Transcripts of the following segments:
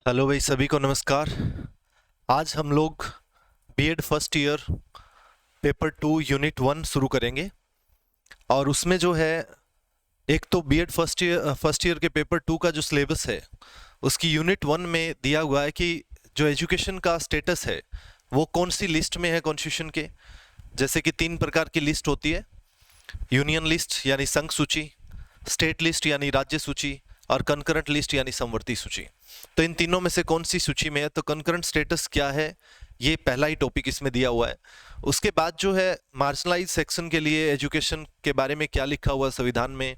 Hello भाई, सभी को नमस्कार। आज हम लोग B Ed first year paper 2 unit 1 शुरू करेंगे। और उसमें जो है, एक तो बीएड फर्स्ट ईयर के पेपर 2 का जो सिलेबस है उसकी यूनिट 1 में दिया हुआ है कि जो एजुकेशन का स्टेटस है वो कौन सी लिस्ट में है कॉन्स्टिट्यूशन के। जैसे कि 3 प्रकार की लिस्ट होती है: यूनियन लिस्ट यानी संघ सूची, स्टेट लिस्ट यानी राज्य सूची, और कंकरेंट लिस्ट यानी समवर्ती सूची। तो इन तीनों में से कौन सी सूची में है, तो कंकरेंट स्टेटस क्या है, ये पहला ही टॉपिक इसमें दिया हुआ है। उसके बाद जो है, मार्जिनलाइज सेक्शन के लिए एजुकेशन के बारे में क्या लिखा हुआ है संविधान में।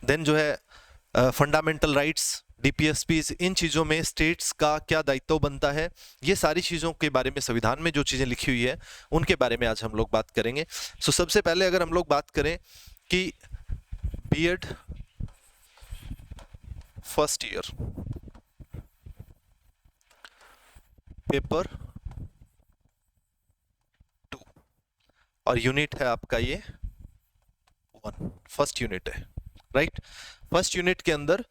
देन जो है फंडामेंटल राइट्स, डीपीएसपीज, इन चीज़ों में स्टेट्स का क्या दायित्व बनता है, ये सारी चीज़ों के बारे में संविधान में जो चीज़ें लिखी हुई है उनके बारे में आज हम लोग बात करेंगे। सबसे पहले अगर हम लोग बात करें कि बीएड फर्स्ट ईयर पेपर 2 और यूनिट है आपका ये 1, फर्स्ट यूनिट है, राइट। फर्स्ट यूनिट के अंदर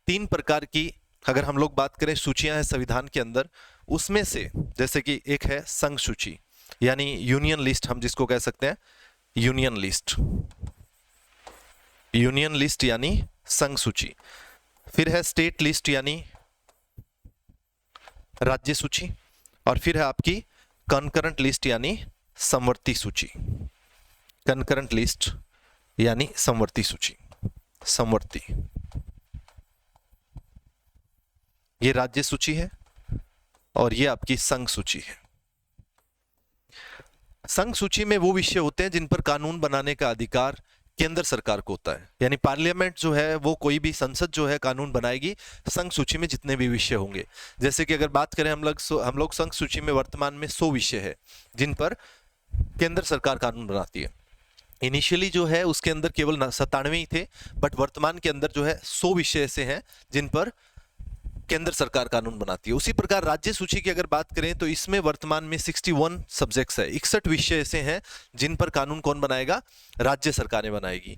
3 प्रकार की अगर हम लोग बात करें सूचियां हैं संविधान के अंदर, उसमें से जैसे कि एक है संघ सूची यानी यूनियन लिस्ट, हम जिसको कह सकते हैं यूनियन लिस्ट, यूनियन लिस्ट यानी संघ सूची। फिर है स्टेट लिस्ट यानी राज्य सूची, और फिर है आपकी कनकरेंट लिस्ट यानी समवर्ती सूची। कनकरेंट लिस्ट यानी समवर्ती सूची, समवर्ती, ये राज्य सूची है और ये आपकी संघ सूची है। संघ सूची में वो विषय होते हैं जिन पर कानून बनाने का अधिकार केंद्र सरकार को होता है, यानी पार्लियामेंट जो है वो कोई भी संसद जो है कानून बनाएगी संघ सूची में जितने भी विषय होंगे। जैसे कि अगर बात करें हम लोग संघ सूची में वर्तमान में 100 विषय है जिन पर केंद्र सरकार कानून बनाती है। इनिशियली जो है उसके अंदर केवल 97 ही थे, बट वर्तमान के अंदर जो है 100 विषय ऐसे हैं जिन पर केंद्र सरकार कानून बनाती है। उसी प्रकार राज्य सूची की अगर बात करें तो इसमें वर्तमान में 61 सब्जेक्ट्स है, 61 विषय ऐसे हैं जिन पर कानून कौन बनाएगा, राज्य सरकारें बनाएगी।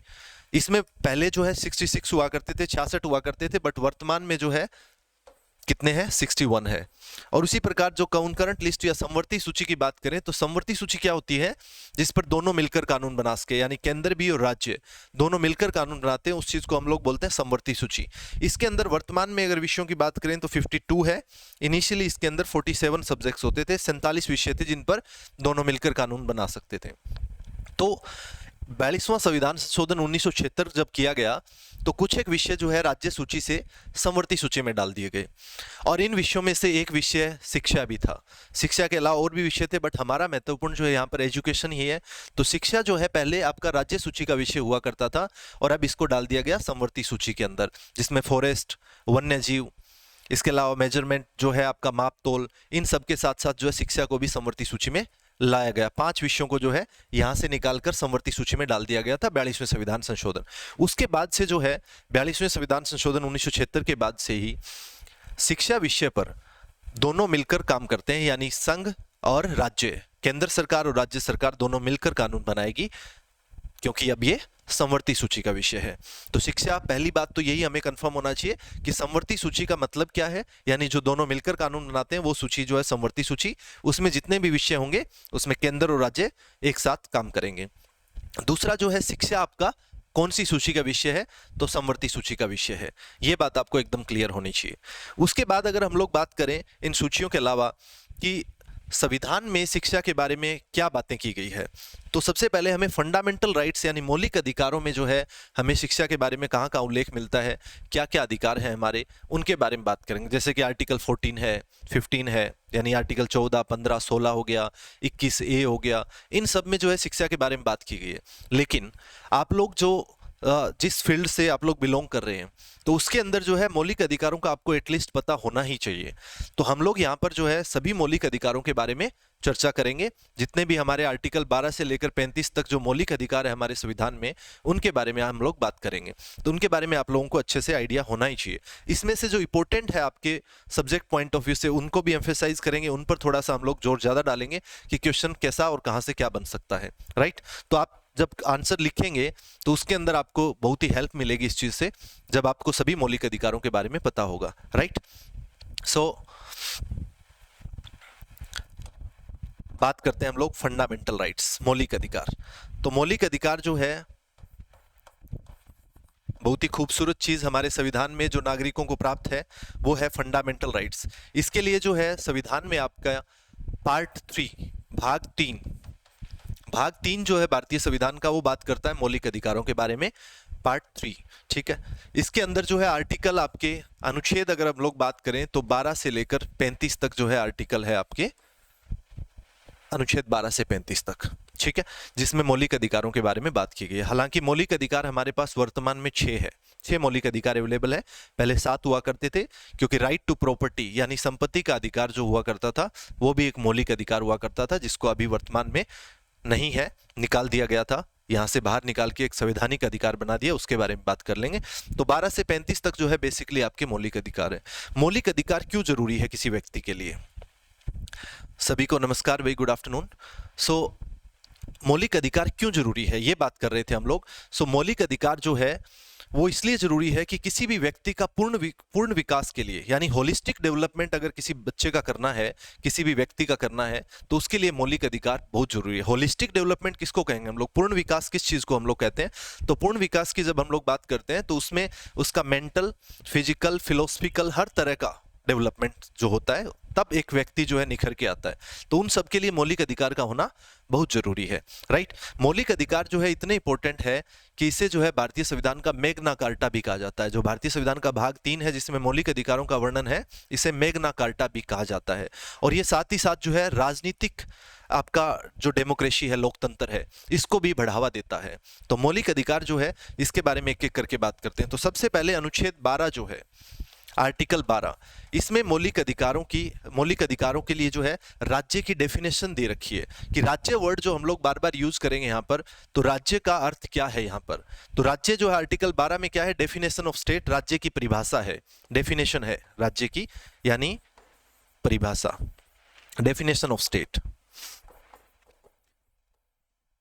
इसमें पहले जो है 66 हुआ करते थे, 66 हुआ करते थे, बट वर्तमान में जो है कितने हैं, 61 है। और उसी प्रकार जो कंकरेंट लिस्ट या समवर्ती सूची की बात करें तो समवर्ती सूची क्या होती है, जिस पर दोनों मिलकर कानून बना सके, यानी केंद्र भी और राज्य दोनों मिलकर कानून बनाते हैं, उस चीज को हम लोग बोलते हैं समवर्ती सूची। इसके अंदर वर्तमान में अगर विषयों की बात करें तो 52 है। इनिशियली इसके अंदर 47 सब्जेक्ट्स होते थे, 47 विषय थे जिन पर दोनों मिलकर कानून बना सकते थे। तो 42वां संविधान संशोधन 1976 जब किया गया तो कुछ एक विषय जो है राज्य सूची से समवर्ती सूची में डाल दिए गए, और इन विषयों में से एक विषय शिक्षा भी था। शिक्षा के अलावा और भी विषय थे, बट हमारा महत्वपूर्ण जो है यहाँ पर एजुकेशन ही है। तो शिक्षा जो है पहले आपका राज्य सूची का विषय हुआ करता था और अब इसको डाल दिया गया समवर्ती सूची के अंदर, जिसमें फॉरेस्ट, वन्य जीव, इसके अलावा मेजरमेंट जो है आपका माप तोल, इन सब के साथ साथ जो है शिक्षा को भी समवर्ती सूची में लाया गया। 5 विषयों को जो है यहां से निकालकर समवर्ती सूची में डाल दिया गया था 42वें संविधान संशोधन। उसके बाद से जो है 42वें संविधान संशोधन 1976 के बाद से ही शिक्षा विषय पर दोनों मिलकर काम करते हैं, यानी संघ और राज्य, केंद्र सरकार और राज्य सरकार दोनों मिलकर कानून बनाएगी, क्योंकि अब ये समवर्ती सूची का विषय है। तो शिक्षा, पहली बात तो यही हमें कंफर्म होना चाहिए कि समवर्ती सूची का मतलब क्या है, यानी जो दोनों मिलकर कानून बनाते हैं वो सूची जो है समवर्ती सूची, उसमें जितने भी विषय होंगे उसमें केंद्र और राज्य एक साथ काम करेंगे। दूसरा जो है, शिक्षा आपका कौन सी सूची का विषय है, तो समवर्ती सूची का विषय है। ये बात आपको एकदम क्लियर होनी चाहिए। उसके बाद अगर हम लोग बात करें इन सूचियों के अलावा कि संविधान में शिक्षा के बारे में क्या बातें की गई है, तो सबसे पहले हमें फंडामेंटल राइट्स यानी मौलिक अधिकारों में जो है हमें शिक्षा के बारे में कहाँ कहाँ उल्लेख मिलता है, क्या क्या अधिकार हैं हमारे, उनके बारे में बात करेंगे। जैसे कि आर्टिकल 14 है, 15 है, यानी आर्टिकल 14, 15, 16 हो गया, 21A हो गया, इन सब में जो है शिक्षा के बारे में बात की गई है। लेकिन आप लोग जो जिस फील्ड से आप लोग बिलोंग कर रहे हैं तो उसके अंदर जो है मौलिक अधिकारों का आपको एटलीस्ट पता होना ही चाहिए। तो हम लोग यहाँ पर जो है सभी मौलिक अधिकारों के बारे में चर्चा करेंगे। जितने भी हमारे आर्टिकल 12 से लेकर 35 तक जो मौलिक अधिकार है हमारे संविधान में, उनके बारे में हम लोग बात करेंगे। तो उनके बारे में आप लोगों को अच्छे से आइडिया होना ही चाहिए। इसमें से जो इंपॉर्टेंट है आपके सब्जेक्ट पॉइंट ऑफ व्यू से, उनको भी एम्फेसाइज करेंगे, उन पर थोड़ा सा हम लोग जोर ज्यादा डालेंगे कि क्वेश्चन कैसा और कहाँ से क्या बन सकता है, राइट। तो आप जब आंसर लिखेंगे तो उसके अंदर आपको बहुत ही हेल्प मिलेगी इस चीज से, जब आपको सभी मौलिक अधिकारों के बारे में पता होगा, राइट। सो बात करते हैं हम लोग फंडामेंटल राइट्स, मौलिक अधिकार। तो मौलिक अधिकार जो है बहुत ही खूबसूरत चीज हमारे संविधान में जो नागरिकों को प्राप्त है वो है फंडामेंटल राइट्स। इसके लिए जो है संविधान में आपका पार्ट 3 भाग 3 जो है भारतीय संविधान का वो बात करता है मौलिक अधिकारों के बारे में, पार्ट 3। ठीक है, इसके अंदर जो है आर्टिकल आपके अनुच्छेद अगर हम लोग बात करें तो 12 से लेकर 35 तक जो है आर्टिकल है आपके, अनुच्छेद 12 से 35 तक। ठीक है, जिसमें मौलिक अधिकारों के बारे में बात की गई है। हालांकि मौलिक अधिकार हमारे पास वर्तमान में 6 है, 6 मौलिक अधिकार अवेलेबल है। पहले 7 हुआ करते थे, क्योंकि राइट टू प्रॉपर्टी यानी संपत्ति का अधिकार जो हुआ करता था वो भी एक मौलिक अधिकार हुआ करता था, जिसको अभी वर्तमान में नहीं है, निकाल दिया गया था, यहाँ से बाहर निकाल के एक संवैधानिक अधिकार बना दिया, उसके बारे में बात कर लेंगे। तो 12 से 35 तक जो है बेसिकली आपके मौलिक अधिकार है। मौलिक अधिकार क्यों जरूरी है किसी व्यक्ति के लिए? सभी को नमस्कार, वेरी गुड आफ्टरनून। सो मौलिक अधिकार क्यों जरूरी है ये बात कर रहे थे हम लोग। सो मौलिक अधिकार जो है वो इसलिए जरूरी है कि किसी भी व्यक्ति का पूर्ण विकास के लिए, यानी होलिस्टिक डेवलपमेंट अगर किसी बच्चे का करना है, किसी भी व्यक्ति का करना है, तो उसके लिए मौलिक अधिकार बहुत जरूरी है। होलिस्टिक डेवलपमेंट किसको कहेंगे हम लोग? पूर्ण विकास किस चीज को हम लोग कहते हैं? तो पूर्ण विकास की जब हम लोग बात करते हैं तो उसमें उसका मेंटल, फिजिकल, फिलोसफिकल हर तरह का डेवलपमेंट जो होता है, तब एक व्यक्ति जो है निखर के आता है। तो उन सब के लिए मौलिक अधिकार का होना बहुत जरूरी है, राइट। मौलिक अधिकार जो है इतने इंपॉर्टेंट है कि इसे जो है भारतीय संविधान का मैग्ना कार्टा भी कहा जाता है। जो भारतीय संविधान का भाग 3 है जिसमें मौलिक अधिकारों का वर्णन है, इसे मैग्ना कार्टा भी कहा जाता है। और ये साथ ही साथ जो है राजनीतिक आपका जो डेमोक्रेसी है, लोकतंत्र है, इसको भी बढ़ावा देता है। तो मौलिक अधिकार जो है इसके बारे में एक एक करके बात करते हैं। तो सबसे पहले अनुच्छेद 12 जो है, आर्टिकल 12, इसमें मौलिक अधिकारों के लिए जो है राज्य की डेफिनेशन दे रखी है कि राज्य वर्ड जो हम लोग बार बार यूज करेंगे यहाँ पर, तो राज्य का अर्थ क्या है यहाँ पर? तो राज्य जो है आर्टिकल 12 में क्या है? डेफिनेशन ऑफ स्टेट, राज्य की परिभाषा है, डेफिनेशन है राज्य की, यानी परिभाषा, डेफिनेशन ऑफ स्टेट।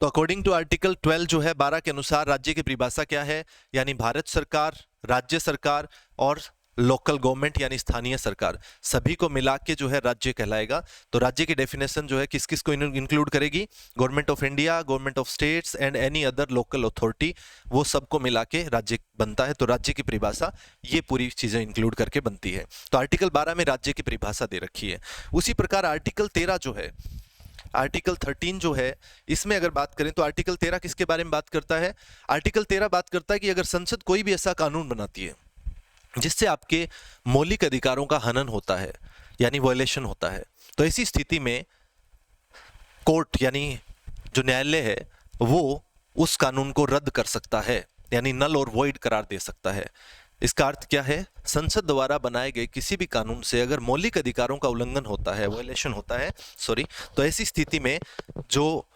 तो अकॉर्डिंग टू आर्टिकल 12 जो है 12 के अनुसार राज्य की परिभाषा क्या है? यानी भारत सरकार, राज्य सरकार और लोकल गवर्नमेंट यानी स्थानीय सरकार, सभी को मिला के जो है राज्य कहलाएगा। तो राज्य की डेफिनेशन जो है किस किस को इंक्लूड करेगी? Government of India, government of states and any other local authority, वो सबको मिला के राज्य बनता है। तो राज्य की परिभाषा ये पूरी चीजें इंक्लूड करके बनती है। तो आर्टिकल 12 में राज्य की परिभाषा दे रखी है। उसी प्रकार आर्टिकल 13 जो है, आर्टिकल 13 जो है, इसमें अगर बात करें तो आर्टिकल 13 किसके बारे में बात करता है? आर्टिकल 13 बात करता है कि अगर संसद कोई भी ऐसा कानून बनाती है जिससे आपके मौलिक अधिकारों का हनन होता है, यानी वायलेशन होता है, तो ऐसी स्थिति में कोर्ट यानी जो न्यायालय है वो उस कानून को रद्द कर सकता है, यानी नल और वॉइड करार दे सकता है। इसका अर्थ क्या है? संसद द्वारा बनाए गए किसी भी कानून से अगर मौलिक अधिकारों का उल्लंघन होता है, वायलेशन होता है, तो ऐसी स्थिति में जो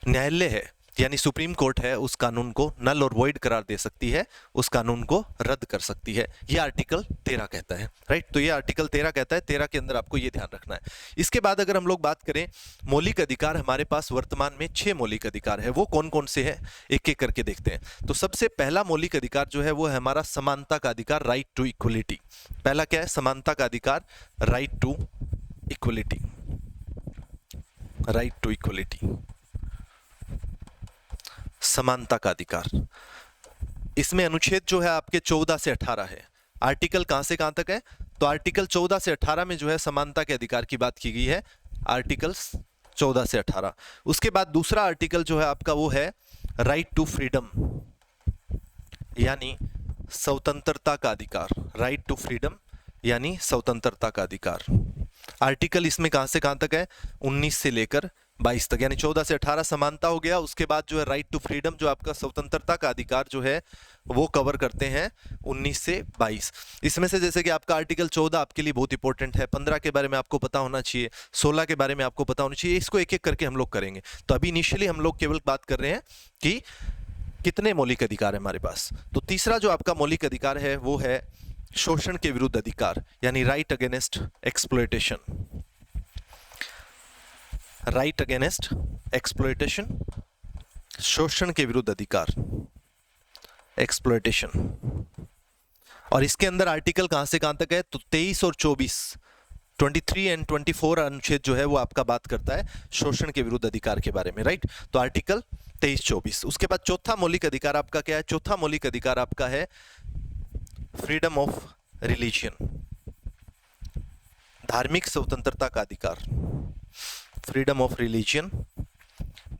न्यायालय है यानी सुप्रीम कोर्ट है, उस कानून को नल और वॉइड करार दे सकती है, उस कानून को रद्द कर सकती है। ये आर्टिकल 13 कहता है, राइट। तो ये आर्टिकल 13 कहता है, 13 के अंदर आपको ये ध्यान रखना है। इसके बाद अगर हम लोग बात करें मौलिक अधिकार, हमारे पास वर्तमान में 6 मौलिक अधिकार है। वो कौन कौन से है एक एक करके देखते हैं। तो सबसे पहला मौलिक अधिकार जो है वो है हमारा समानता का अधिकार, राइट टू इक्वलिटी। पहला क्या है? समानता का अधिकार, right to equality, right to equality, समानता का अधिकार। इसमें अनुच्छेद जो है आपके 14 से 18 है। आर्टिकल कहां से कहां तक है? तो आर्टिकल 14 से 18 में जो है समानता के अधिकार की बात की गई है, आर्टिकल 14 से 18। उसके बाद दूसरा आर्टिकल जो है आपका वो है राइट टू फ्रीडम, यानी स्वतंत्रता का अधिकार, राइट टू फ्रीडम यानी स्वतंत्रता का अधिकार। आर्टिकल इसमें कहां से कहां तक है? 19 से लेकर 22 तक, यानी 14 से 18 समानता हो गया। उसके बाद जो है राइट टू फ्रीडम, जो आपका स्वतंत्रता का अधिकार जो है वो कवर करते हैं 19 से 22। इसमें से जैसे कि आपका आर्टिकल 14 आपके लिए बहुत इंपॉर्टेंट है, 15 के बारे में आपको पता होना चाहिए, 16 के बारे में आपको पता होना चाहिए। इसको एक एक करके हम लोग करेंगे। तो अभी इनिशियली हम लोग केवल बात कर रहे हैं कि कितने मौलिक अधिकार है हमारे पास। तो तीसरा जो आपका मौलिक अधिकार है वो है शोषण के विरुद्ध अधिकार, यानी right against exploitation, right against exploitation, शोषण के विरुद्ध अधिकार, एक्सप्लॉयटेशन। और इसके अंदर आर्टिकल कहां से कहां तक है? तो 23 और 24 23 एंड 24 अनुच्छेद जो है वो आपका बात करता है शोषण के विरुद्ध अधिकार के बारे में, राइट। तो आर्टिकल 23-24। उसके बाद चौथा मौलिक अधिकार आपका क्या है? चौथा मौलिक अधिकार आपका है फ्रीडम ऑफ रिलीजियन, धार्मिक स्वतंत्रता का अधिकार। फ्रीडम ऑफ रिलीजियन,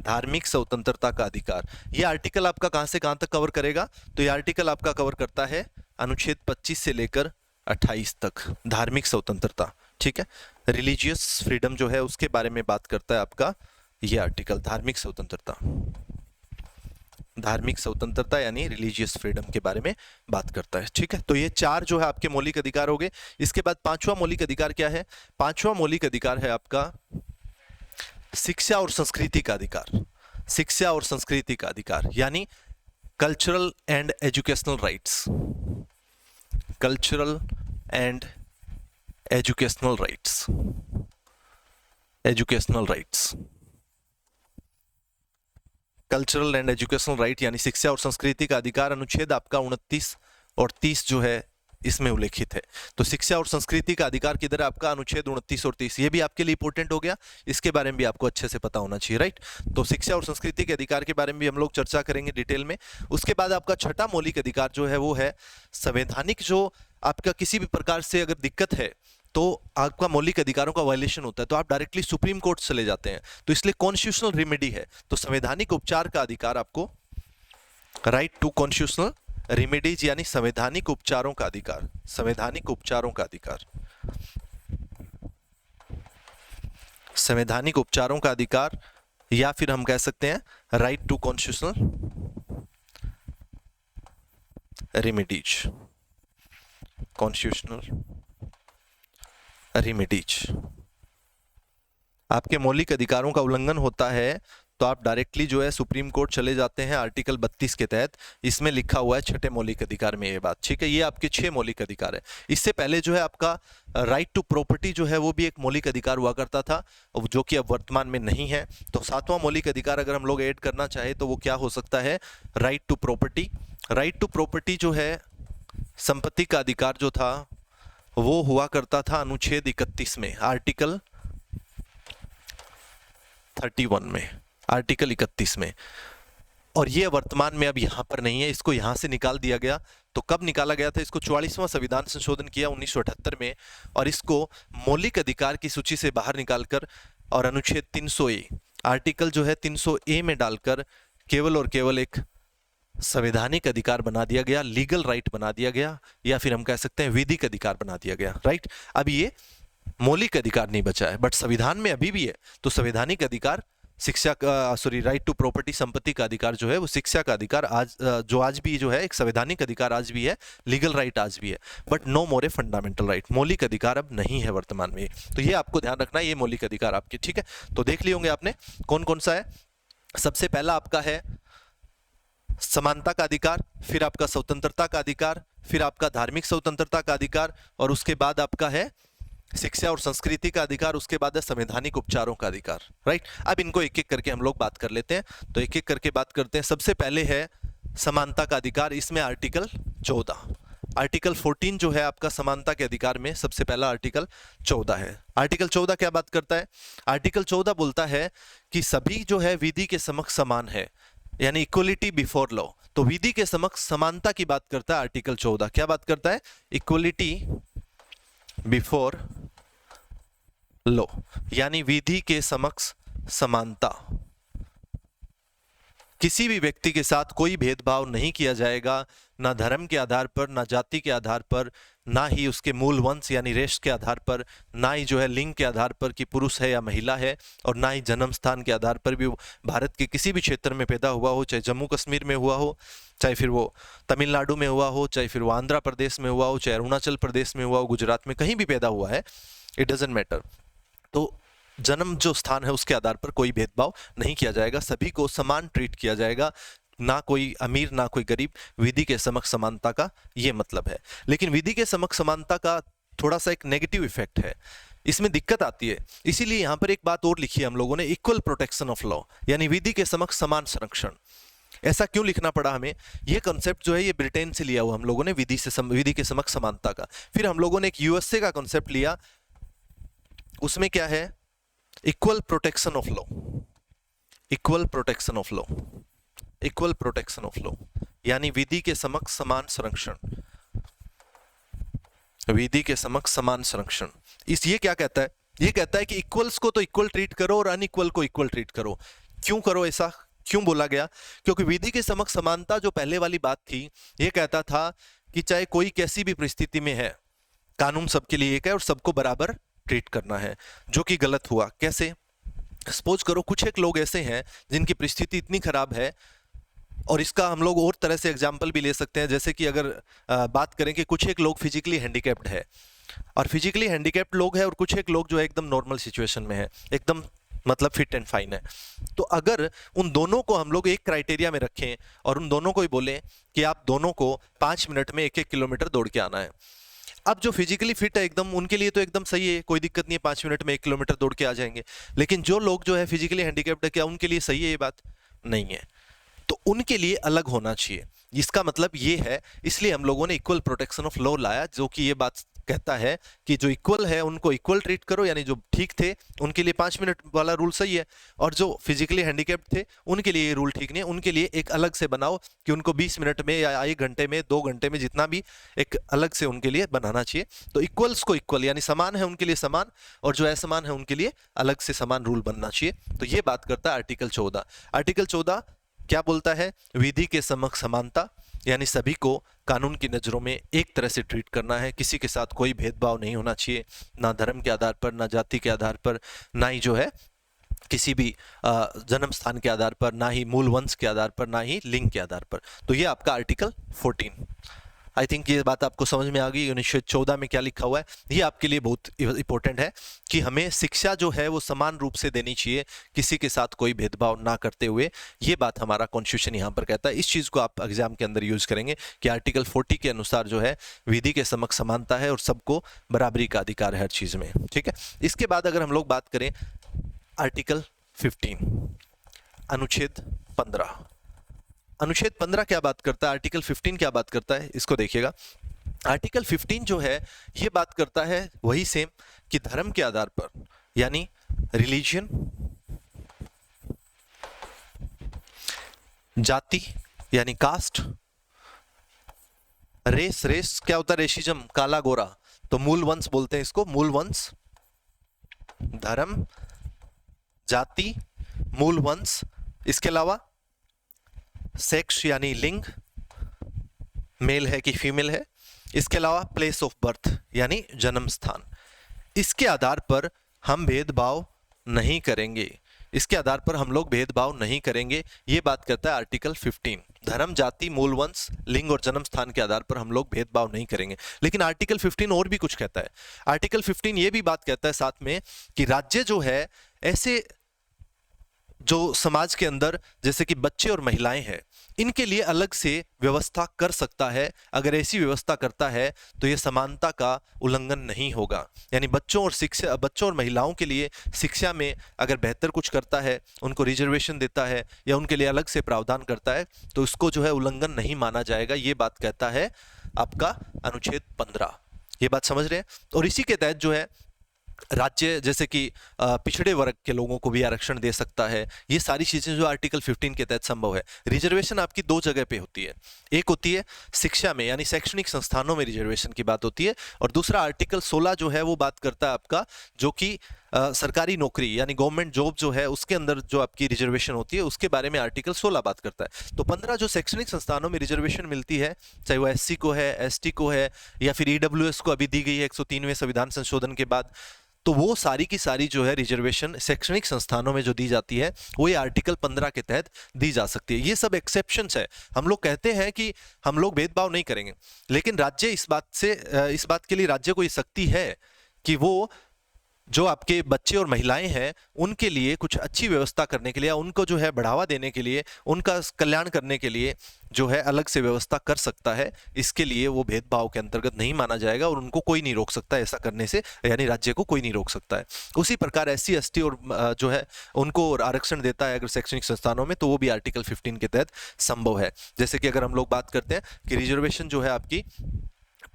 धार्मिक स्वतंत्रता का अधिकार। ये आर्टिकल आपका कहां से कहां तक कवर करेगा? तो ये आर्टिकल आपका कवर करता है अनुच्छेद 25 से लेकर 28 तक, धार्मिक स्वतंत्रता, ठीक है। रिलीजियस फ्रीडम जो है उसके बारे में बात करता है आपका ये आर्टिकल, धार्मिक स्वतंत्रता। धार्मिक स्वतंत्रता यानी रिलीजियस फ्रीडम के बारे में बात करता है, ठीक है। तो ये चार जो है आपके मौलिक अधिकार हो गए। इसके बाद पांचवा मौलिक अधिकार क्या है? पांचवा मौलिक अधिकार है आपका शिक्षा और संस्कृति का अधिकार। शिक्षा और संस्कृति का अधिकार यानी cultural and educational rights. Cultural and educational rights, educational rights, cultural and educational right यानी शिक्षा और संस्कृति का अधिकार अनुच्छेद आपका 29 और 30 जो है इसमें उल्लेखित है। तो शिक्षा और संस्कृति का अधिकार किधर है आपका? अनुच्छेद 29 और 30। ये भी आपके लिए इंपॉर्टेंट हो गया, इसके बारे में भी आपको अच्छे से पता होना चाहिए, राइट। तो शिक्षा और संस्कृति के अधिकार के बारे में भी हम लोग चर्चा करेंगे डिटेल में। उसके बाद आपका छठा मौलिक अधिकार जो है वो है संवैधानिक, जो आपका किसी भी प्रकार से अगर दिक्कत है तो आपका मौलिक अधिकारों का वायलेशन होता है तो आप डायरेक्टली सुप्रीम कोर्ट चले जाते हैं, तो इसलिए कॉन्स्टिट्यूशनल रेमेडी है। तो संवैधानिक उपचार का अधिकार आपको, राइट टू कॉन्स्टिट्यूशनल रेमेडीज यानी संवैधानिक उपचारों का अधिकार, संवैधानिक उपचारों का अधिकार, संवैधानिक उपचारों का अधिकार, या फिर हम कह सकते हैं right to constitutional remedies, constitutional remedies. आपके मौलिक अधिकारों का उल्लंघन होता है तो आप डायरेक्टली जो है सुप्रीम कोर्ट चले जाते हैं आर्टिकल 32 के तहत। इसमें लिखा हुआ है छठे मौलिक अधिकार में ये बात, ठीक है। ये आपके 6 मौलिक अधिकार है। इससे पहले जो है आपका राइट टू प्रॉपर्टी जो है वो भी एक मौलिक अधिकार हुआ करता था, जो कि अब वर्तमान में नहीं है। तो 7वां मौलिक अधिकार अगर हम लोग ऐड करना चाहे तो वो क्या हो सकता है? Right to property. Right to property जो है संपत्ति का अधिकार जो था वो हुआ करता था अनुच्छेद 31 में, आर्टिकल 31 में, आर्टिकल 31 में। और ये वर्तमान में अब यहाँ पर नहीं है, इसको यहाँ से निकाल दिया गया। तो कब निकाला गया था इसको? 44वां संविधान संशोधन किया 1978 में, और इसको मौलिक अधिकार की सूची से बाहर निकालकर और अनुच्छेद 300A, आर्टिकल जो है 300A में डालकर केवल और केवल एक संवैधानिक अधिकार बना दिया गया, लीगल राइट बना दिया गया, या फिर हम कह सकते हैं विधिक अधिकार बना दिया गया, राइट। अब ये मौलिक अधिकार नहीं बचा है, बट संविधान में अभी भी है। तो संवैधानिक अधिकार शिक्षा का, सॉरी, राइट टू प्रॉपर्टी, संपत्ति का अधिकार जो है वो शिक्षा का अधिकार आज जो आज भी जो है एक संवैधानिक अधिकार आज भी है, लीगल राइट आज भी है, but no more a fundamental right, मौलिक अधिकार अब नहीं है वर्तमान में। तो ये आपको ध्यान रखना है, ये मौलिक अधिकार आपके, ठीक है। तो देख लिए होंगे आपने कौन कौन सा है। सबसे पहला आपका है समानता का अधिकार, फिर आपका स्वतंत्रता का अधिकार, फिर आपका धार्मिक स्वतंत्रता का अधिकार, और उसके बाद आपका है शिक्षा और संस्कृति का अधिकार, उसके बाद है संवैधानिक उपचारों का अधिकार, राइट। अब इनको एक एक करके हम लोग बात कर लेते हैं। तो एक एक करके बात करते हैं। सबसे पहले है समानता का अधिकार, इसमें आर्टिकल 14, आर्टिकल 14 जो है आपका समानता के अधिकार में सबसे पहला आर्टिकल 14 है। आर्टिकल 14 क्या बात करता है? आर्टिकल 14 बोलता है कि सभी जो है विधि के समक्ष समान है, यानी इक्वलिटी बिफोर लॉ। तो विधि के समक्ष समानता की बात करता है आर्टिकल 14। क्या बात करता है? इक्वलिटी बिफोर लॉ, यानी विधि के समक्ष समानता। किसी भी व्यक्ति के साथ कोई भेदभाव नहीं किया जाएगा, ना धर्म के आधार पर, ना जाति के आधार पर, ना ही उसके मूल वंश यानी रेश के आधार पर, ना ही जो है लिंग के आधार पर कि पुरुष है या महिला है, और ना ही जन्म स्थान के आधार पर भी भारत के किसी भी क्षेत्र में पैदा हुआ हो, चाहे जम्मू कश्मीर में हुआ हो, चाहे फिर वो तमिलनाडु में हुआ हो, चाहे फिर वो आंध्र प्रदेश में हुआ हो, चाहे अरुणाचल प्रदेश में हुआ हो, गुजरात में कहीं भी पैदा हुआ है, इट डजंट मैटर। तो जन्म जो स्थान है उसके आधार पर कोई भेदभाव नहीं किया जाएगा, सभी को समान ट्रीट किया जाएगा, ना कोई अमीर ना कोई गरीब। विधि के समक्ष समानता का ये मतलब है। लेकिन विधि के समक्ष समानता का थोड़ा सा एक नेगेटिव इफेक्ट है, इसमें दिक्कत आती है। इसीलिए यहाँ पर एक बात और लिखी है हम लोगों ने, इक्वल प्रोटेक्शन ऑफ लॉ, यानी विधि के समक्ष समान संरक्षण। ऐसा क्यों लिखना पड़ा हमें? ये कॉन्सेप्ट जो है ये ब्रिटेन से लिया हुआ हम लोगों ने, विधि के समक्ष समानता का। फिर हम लोगों ने एक यूएसए का कॉन्सेप्ट लिया, उसमें क्या है, equal protection of law, equal protection of law, equal protection of law, यानी विधि के समक्ष समान संरक्षण, विधि के समक्ष समान संरक्षण। इस ये क्या कहता है, ये कहता है कि इक्वल्स को तो इक्वल ट्रीट करो और अनइक्वल को इक्वल ट्रीट करो। क्यों करो ऐसा, क्यों बोला गया? क्योंकि विधि के समक्ष समानता जो पहले वाली बात थी, ये कहता था कि चाहे कोई कैसी भी परिस्थिति में है, कानून सबके लिए एक है और सबको बराबर ट्रीट करना है, जो कि गलत हुआ। कैसे? सपोज करो कुछ एक लोग ऐसे हैं जिनकी परिस्थिति इतनी खराब है, और इसका हम लोग और तरह से एग्जाम्पल भी ले सकते हैं। जैसे कि अगर बात करें कि कुछ एक लोग फिजिकली हैंडीकैप्ड है, और फिजिकली हैंडीकैप्ड लोग हैं, और कुछ एक लोग जो है एकदम नॉर्मल सिचुएशन में है, एकदम मतलब फिट एंड फाइन है। तो अगर उन दोनों को हम लोग एक क्राइटेरिया में रखें और उन दोनों को ही बोलें कि आप दोनों को 5 मिनट में 1-1 किलोमीटर दौड़ के आना है, अब जो फिजिकली फिट है एकदम, उनके लिए तो एकदम सही है, कोई दिक्कत नहीं है, 5 मिनट में 1 किलोमीटर दौड़ के आ जाएंगे। लेकिन जो लोग जो है फिजिकली हैंडीकैप्ड है, क्या उनके लिए सही है? ये बात नहीं है। तो उनके लिए अलग होना चाहिए। इसका मतलब ये है, इसलिए हम लोगों ने इक्वल प्रोटेक्शन ऑफ लॉ लाया, जो कि ये बात कहता है कि जो इक्वल है उनको इक्वल ट्रीट करो, यानी जो ठीक थे उनके लिए 5 मिनट वाला रूल सही है, और जो फिजिकली हैंडीकैप्ड थे उनके लिए ये रूल ठीक नहीं है, उनके लिए एक अलग से बनाओ कि उनको 20 मिनट में या 1 घंटे में 2 घंटे में जितना भी, एक अलग से उनके लिए बनाना चाहिए। तो इक्वल्स को इक्वल यानी समान है उनके लिए समान, और जो असमान है उनके लिए अलग से समान रूल बनना चाहिए। तो ये बात करता है आर्टिकल 14। आर्टिकल 14 क्या बोलता है? विधि के समक्ष समानता, यानी सभी को कानून की नज़रों में एक तरह से ट्रीट करना है, किसी के साथ कोई भेदभाव नहीं होना चाहिए, ना धर्म के आधार पर, ना जाति के आधार पर, ना ही जो है किसी भी जन्म स्थान के आधार पर, ना ही मूल वंश के आधार पर, ना ही लिंग के आधार पर। तो ये आपका आर्टिकल 14। आई थिंक ये बात आपको समझ में आ गई। 1914 में क्या लिखा हुआ है, ये आपके लिए बहुत इंपॉर्टेंट है कि हमें शिक्षा जो है वो समान रूप से देनी चाहिए, किसी के साथ कोई भेदभाव ना करते हुए। ये बात हमारा कॉन्स्टिट्यूशन यहाँ पर कहता है। इस चीज़ को आप एग्जाम के अंदर यूज करेंगे कि आर्टिकल 40 के अनुसार जो है विधि के समक्ष समानता है और सबको बराबरी का अधिकार है हर चीज़ में। ठीक है। इसके बाद अगर हम लोग बात करें आर्टिकल 15, अनुच्छेद 15। अनुच्छेद 15 क्या बात करता है, आर्टिकल 15 क्या बात करता है, इसको देखिएगा। आर्टिकल 15 जो है ये बात करता है वही सेम कि धर्म के आधार पर, यानी रिलीजियन, जाति यानी कास्ट, रेस, रेस क्या होता है? रेशिज्म, काला गोरा, तो मूल वंश बोलते हैं इसको, मूल वंश, धर्म, जाति, मूल वंश, इसके अलावा सेक्स यानी लिंग, मेल है कि फीमेल है, इसके अलावा प्लेस ऑफ बर्थ यानी जन्म स्थान। इसके आधार पर हम भेदभाव नहीं करेंगे, इसके आधार पर हम लोग भेदभाव नहीं करेंगे, ये बात करता है आर्टिकल 15। धर्म, जाति, मूल वंश, लिंग और जन्म स्थान के आधार पर हम लोग भेदभाव नहीं करेंगे। लेकिन आर्टिकल 15 और भी कुछ कहता है। आर्टिकल 15 ये भी बात कहता है साथ में कि राज्य जो है ऐसे जो समाज के अंदर जैसे कि बच्चे और महिलाएं हैं, इनके लिए अलग से व्यवस्था कर सकता है। अगर ऐसी व्यवस्था करता है तो ये समानता का उल्लंघन नहीं होगा। यानी बच्चों और महिलाओं के लिए शिक्षा में अगर बेहतर कुछ करता है, उनको रिजर्वेशन देता है या उनके लिए अलग से प्रावधान करता है, तो इसको जो है उल्लंघन नहीं माना जाएगा। ये बात कहता है आपका अनुच्छेद 15। ये बात समझ रहे हैं? और इसी के तहत जो है राज्य जैसे कि पिछड़े वर्ग के लोगों को भी आरक्षण दे सकता है। ये सारी चीजें जो आर्टिकल 15 के तहत संभव है। रिजर्वेशन आपकी 2 जगह पे होती है, एक होती है शिक्षा में यानी शैक्षणिक संस्थानों में रिजर्वेशन की बात होती है, और दूसरा आर्टिकल 16 जो है वो बात करता है आपका जो कि सरकारी नौकरी यानी गवर्नमेंट जॉब जो है उसके अंदर जो आपकी रिजर्वेशन होती है उसके बारे में आर्टिकल 16 बात करता है। तो 15 जो शैक्षणिक संस्थानों में रिजर्वेशन मिलती है, चाहे वो SC को है, ST को है, या फिर EWS को अभी दी गई है 103वें संविधान संशोधन के बाद, तो वो सारी की सारी जो है रिजर्वेशन शैक्षणिक संस्थानों में जो दी जाती है वो ये आर्टिकल 15 के तहत दी जा सकती है। ये सब एक्सेप्शंस है। हम लोग कहते हैं कि हम लोग भेदभाव नहीं करेंगे, लेकिन राज्य इस बात के लिए राज्य को ये शक्ति है कि वो जो आपके बच्चे और महिलाएं हैं उनके लिए कुछ अच्छी व्यवस्था करने के लिए, उनको जो है बढ़ावा देने के लिए, उनका कल्याण करने के लिए जो है अलग से व्यवस्था कर सकता है। इसके लिए वो भेदभाव के अंतर्गत नहीं माना जाएगा और उनको कोई नहीं रोक सकता ऐसा करने से, यानी राज्य को कोई नहीं रोक सकता है। उसी प्रकार SC ST और जो है उनको आरक्षण देता है अगर शैक्षणिक संस्थानों में, तो वो भी आर्टिकल 15 के तहत संभव है। जैसे कि अगर हम लोग बात करते हैं कि रिजर्वेशन जो है आपकी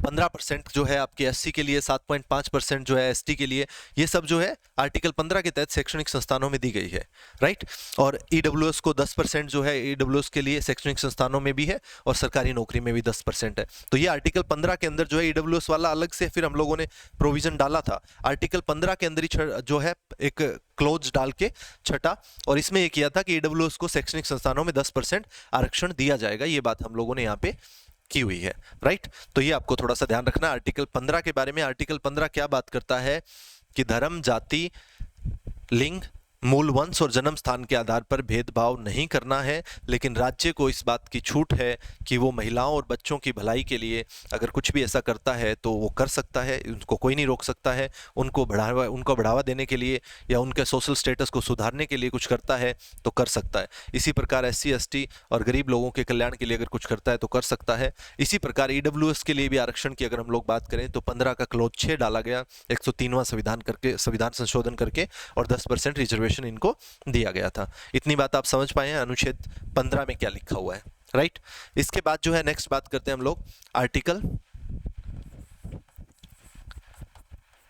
15% जो है आपके एससी के लिए, 7.5% जो है एसटी के लिए, ये सब जो है आर्टिकल 15 के तहत शैक्षणिक संस्थानों में दी गई है, राइट। और ईडब्ल्यूएस को 10% जो है ईडब्ल्यूएस के लिए शैक्षणिक संस्थानों में भी है और सरकारी नौकरी में भी 10% है। तो ये आर्टिकल 15 के अंदर जो है ईडब्ल्यूएस वाला अलग से फिर हम लोगों ने प्रोविजन डाला था, आर्टिकल 15 के अंदर ही जो है एक क्लोज डाल के छठा, और इसमें ये किया था कि ईडब्ल्यूएस को शैक्षणिक संस्थानों में 10% आरक्षण दिया जाएगा। ये बात हम लोगों ने यहाँ पे की हुई है, राइट। तो ये आपको थोड़ा सा ध्यान रखना है आर्टिकल 15 के बारे में। आर्टिकल 15 क्या बात करता है कि धर्म, जाति, लिंग, मूल वंश और जन्म स्थान के आधार पर भेदभाव नहीं करना है, लेकिन राज्य को इस बात की छूट है कि वो महिलाओं और बच्चों की भलाई के लिए अगर कुछ भी ऐसा करता है तो वो कर सकता है, उनको कोई नहीं रोक सकता है। उनको बढ़ावा देने के लिए या उनके सोशल स्टेटस को सुधारने के लिए कुछ करता है तो कर सकता है। इसी प्रकार एससी, एसटी और गरीब लोगों के कल्याण के लिए अगर कुछ करता है तो कर सकता है। इसी प्रकार ईडब्ल्यूएस के लिए भी आरक्षण की अगर हम लोग बात करें तो 15 का क्लोज 6 डाला गया 103वां संविधान संशोधन करके, और 10% रिजर्वेशन इनको दिया गया था। इतनी बात आप समझ पाए हैं अनुच्छेद 15 में क्या लिखा हुआ है, राइट। इसके बाद जो है नेक्स्ट बात करते हैं हम लोग आर्टिकल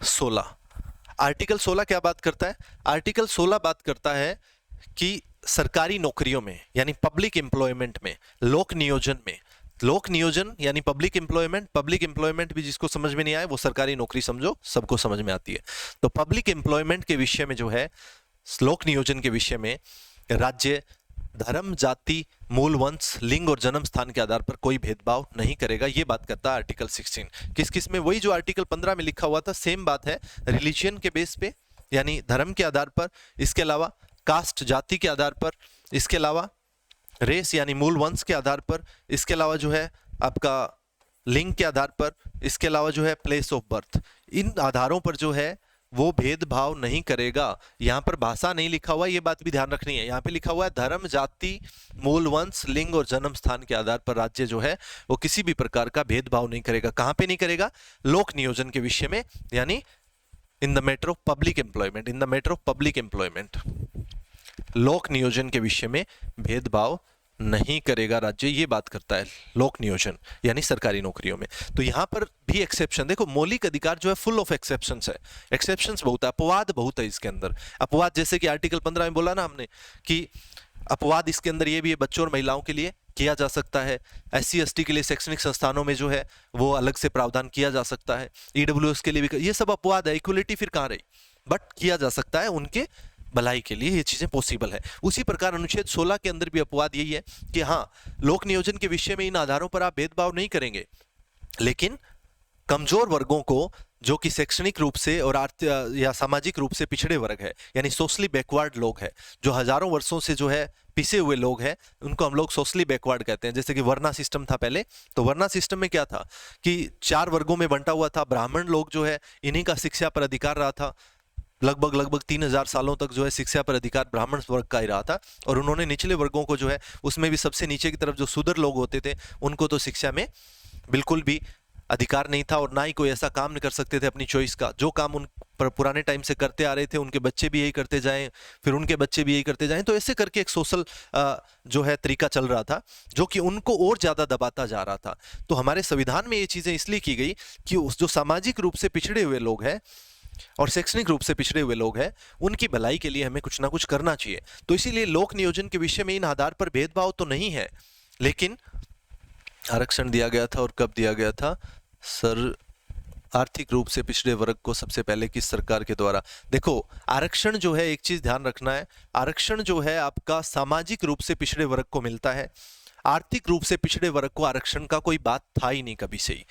16। आर्टिकल 16 क्या बात करता है? आर्टिकल 16 बात करता है कि सरकारी नौकरियों में यानी पब्लिक एम्प्लॉयमेंट में, लोक नियोजन यानी पब्लिक एम्प्लॉयमेंट भी जिसको समझ में नहीं आए वो सरकारी नौकरी समझो, सबको समझ में आती है। तो पब्लिक एम्प्लॉयमेंट के विषय में जो है, लोक नियोजन के विषय में राज्य धर्म, जाति, मूल वंश, लिंग और जन्म स्थान के आधार पर कोई भेदभाव नहीं करेगा। ये बात करता है आर्टिकल 16। किस किस में? वही जो आर्टिकल 15 में लिखा हुआ था, सेम बात है। रिलीजियन के बेस पे यानी धर्म के आधार पर, इसके अलावा कास्ट जाति के आधार पर, इसके अलावा रेस यानी मूल वंश के आधार पर, इसके अलावा जो है आपका लिंग के आधार पर, इसके अलावा जो है प्लेस ऑफ बर्थ, इन आधारों पर जो है वो भेदभाव नहीं करेगा। यहाँ पर भाषा नहीं लिखा हुआ, ये बात भी ध्यान रखनी है। यहाँ पे लिखा हुआ है धर्म, जाति, मूल वंश, लिंग और जन्म स्थान के आधार पर राज्य जो है वो किसी भी प्रकार का भेदभाव नहीं करेगा। कहाँ पे नहीं करेगा? लोक नियोजन के विषय में, यानी in the matter of public employment, लोक नियोजन के विषय में भेदभाव नहीं करेगा राज्य। ये बात करता है लोक नियोजन यानी सरकारी नौकरियों में। तो यहां पर भी एक्सेप्शन, देखो मौलिक अधिकार जो है फुल ऑफ एक्सेप्शंस है, एक्सेप्शंस बहुत है, अपवाद बहुत है इसके अंदर। अपवाद जैसे कि आर्टिकल 15 में बोला ना हमने कि अपवाद इसके अंदर ये भी है, बच्चों और महिलाओं के लिए किया जा सकता है, एससी एसटी के लिए शैक्षणिक संस्थानों में जो है वो अलग से प्रावधान किया जा सकता है, ईडब्ल्यूएस के लिए भी, ये सब अपवाद है। इक्वलिटी फिर कहाँ रही? बट किया जा सकता है, उनके भलाई के लिए ये चीजें पॉसिबल है। उसी प्रकार अनुच्छेद 16 के अंदर भी अपवाद यही है कि हाँ, लोक नियोजन के विषय में इन आधारों पर आप भेदभाव नहीं करेंगे, लेकिन कमजोर वर्गों को, जो कि शैक्षणिक रूप से और आर्थिक या सामाजिक रूप से पिछड़े वर्ग है, यानी सोशली बैकवर्ड लोग हैं, जो हजारों वर्षों से जो है पिसे हुए लोग हैं, उनको हम लोग सोशली बैकवर्ड कहते हैं। जैसे कि वर्ना सिस्टम था पहले, तो वर्ना सिस्टम में क्या था कि 4 वर्गों में बंटा हुआ था। ब्राह्मण लोग जो है इन्हीं का शिक्षा पर अधिकार रहा था, लगभग 3000 सालों तक जो है शिक्षा पर अधिकार ब्राह्मण वर्ग का ही रहा था। और उन्होंने निचले वर्गों को जो है, उसमें भी सबसे नीचे की तरफ जो शूद्र लोग होते थे, उनको तो शिक्षा में बिल्कुल भी अधिकार नहीं था, और ना ही कोई ऐसा काम नहीं कर सकते थे अपनी चॉइस का। जो काम उन पुराने टाइम से करते आ रहे थे, उनके बच्चे भी यही करते जाएं, फिर उनके बच्चे भी यही करते जाएं, तो ऐसे करके एक सोशल जो है तरीका चल रहा था, जो कि उनको और ज्यादा दबाता जा रहा था। तो हमारे संविधान में ये चीजें इसलिए की गई कि जो सामाजिक रूप से पिछड़े हुए लोग हैं और शैक्षणिक रूप से पिछड़े हुए लोग हैं, उनकी भलाई के लिए हमें कुछ ना कुछ करना चाहिए। तो इसीलिए लोक नियोजन के विषय में इन आधार पर भेदभाव तो नहीं है, लेकिन आरक्षण दिया गया था। और कब दिया गया था सर? आर्थिक रूप से पिछड़े वर्ग को सबसे पहले किस सरकार के द्वारा? देखो, आरक्षण जो है, एक चीज ध्यान रखना है, आरक्षण जो है आपका सामाजिक रूप से पिछड़े वर्ग को मिलता है। आर्थिक रूप से पिछड़े वर्ग को आरक्षण का कोई बात था ही नहीं कभी से ही।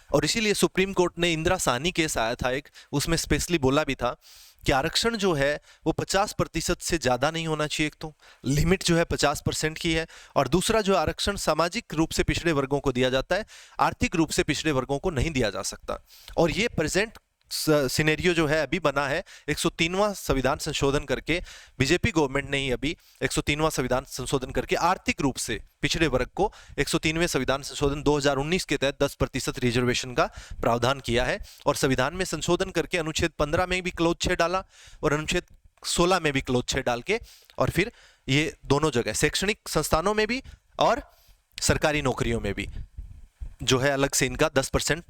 और इसीलिए सुप्रीम कोर्ट ने इंदिरा साहनी केस आया था एक, उसमें स्पेशली बोला भी था कि आरक्षण जो है वो 50% से ज्यादा नहीं होना चाहिए। एक तो लिमिट जो है 50% की है, और दूसरा जो आरक्षण सामाजिक रूप से पिछड़े वर्गों को दिया जाता है, आर्थिक रूप से पिछड़े वर्गों को नहीं दिया जा सकता। और ये प्रेजेंट सिनेरियो जो है अभी बना है 103वां संविधान संशोधन करके, बीजेपी गवर्नमेंट ने ही अभी 103वां संविधान संशोधन करके आर्थिक रूप से पिछड़े वर्ग को 103वें संविधान संशोधन 2019 के तहत 10% रिजर्वेशन का प्रावधान किया है। और संविधान में संशोधन करके अनुच्छेद 15 में भी क्लोज 6 डाला और अनुच्छेद 16 में भी क्लोज 6 डाल के, और फिर ये दोनों जगह शैक्षणिक संस्थानों में भी और सरकारी नौकरियों में भी जो है अलग से इनका 10%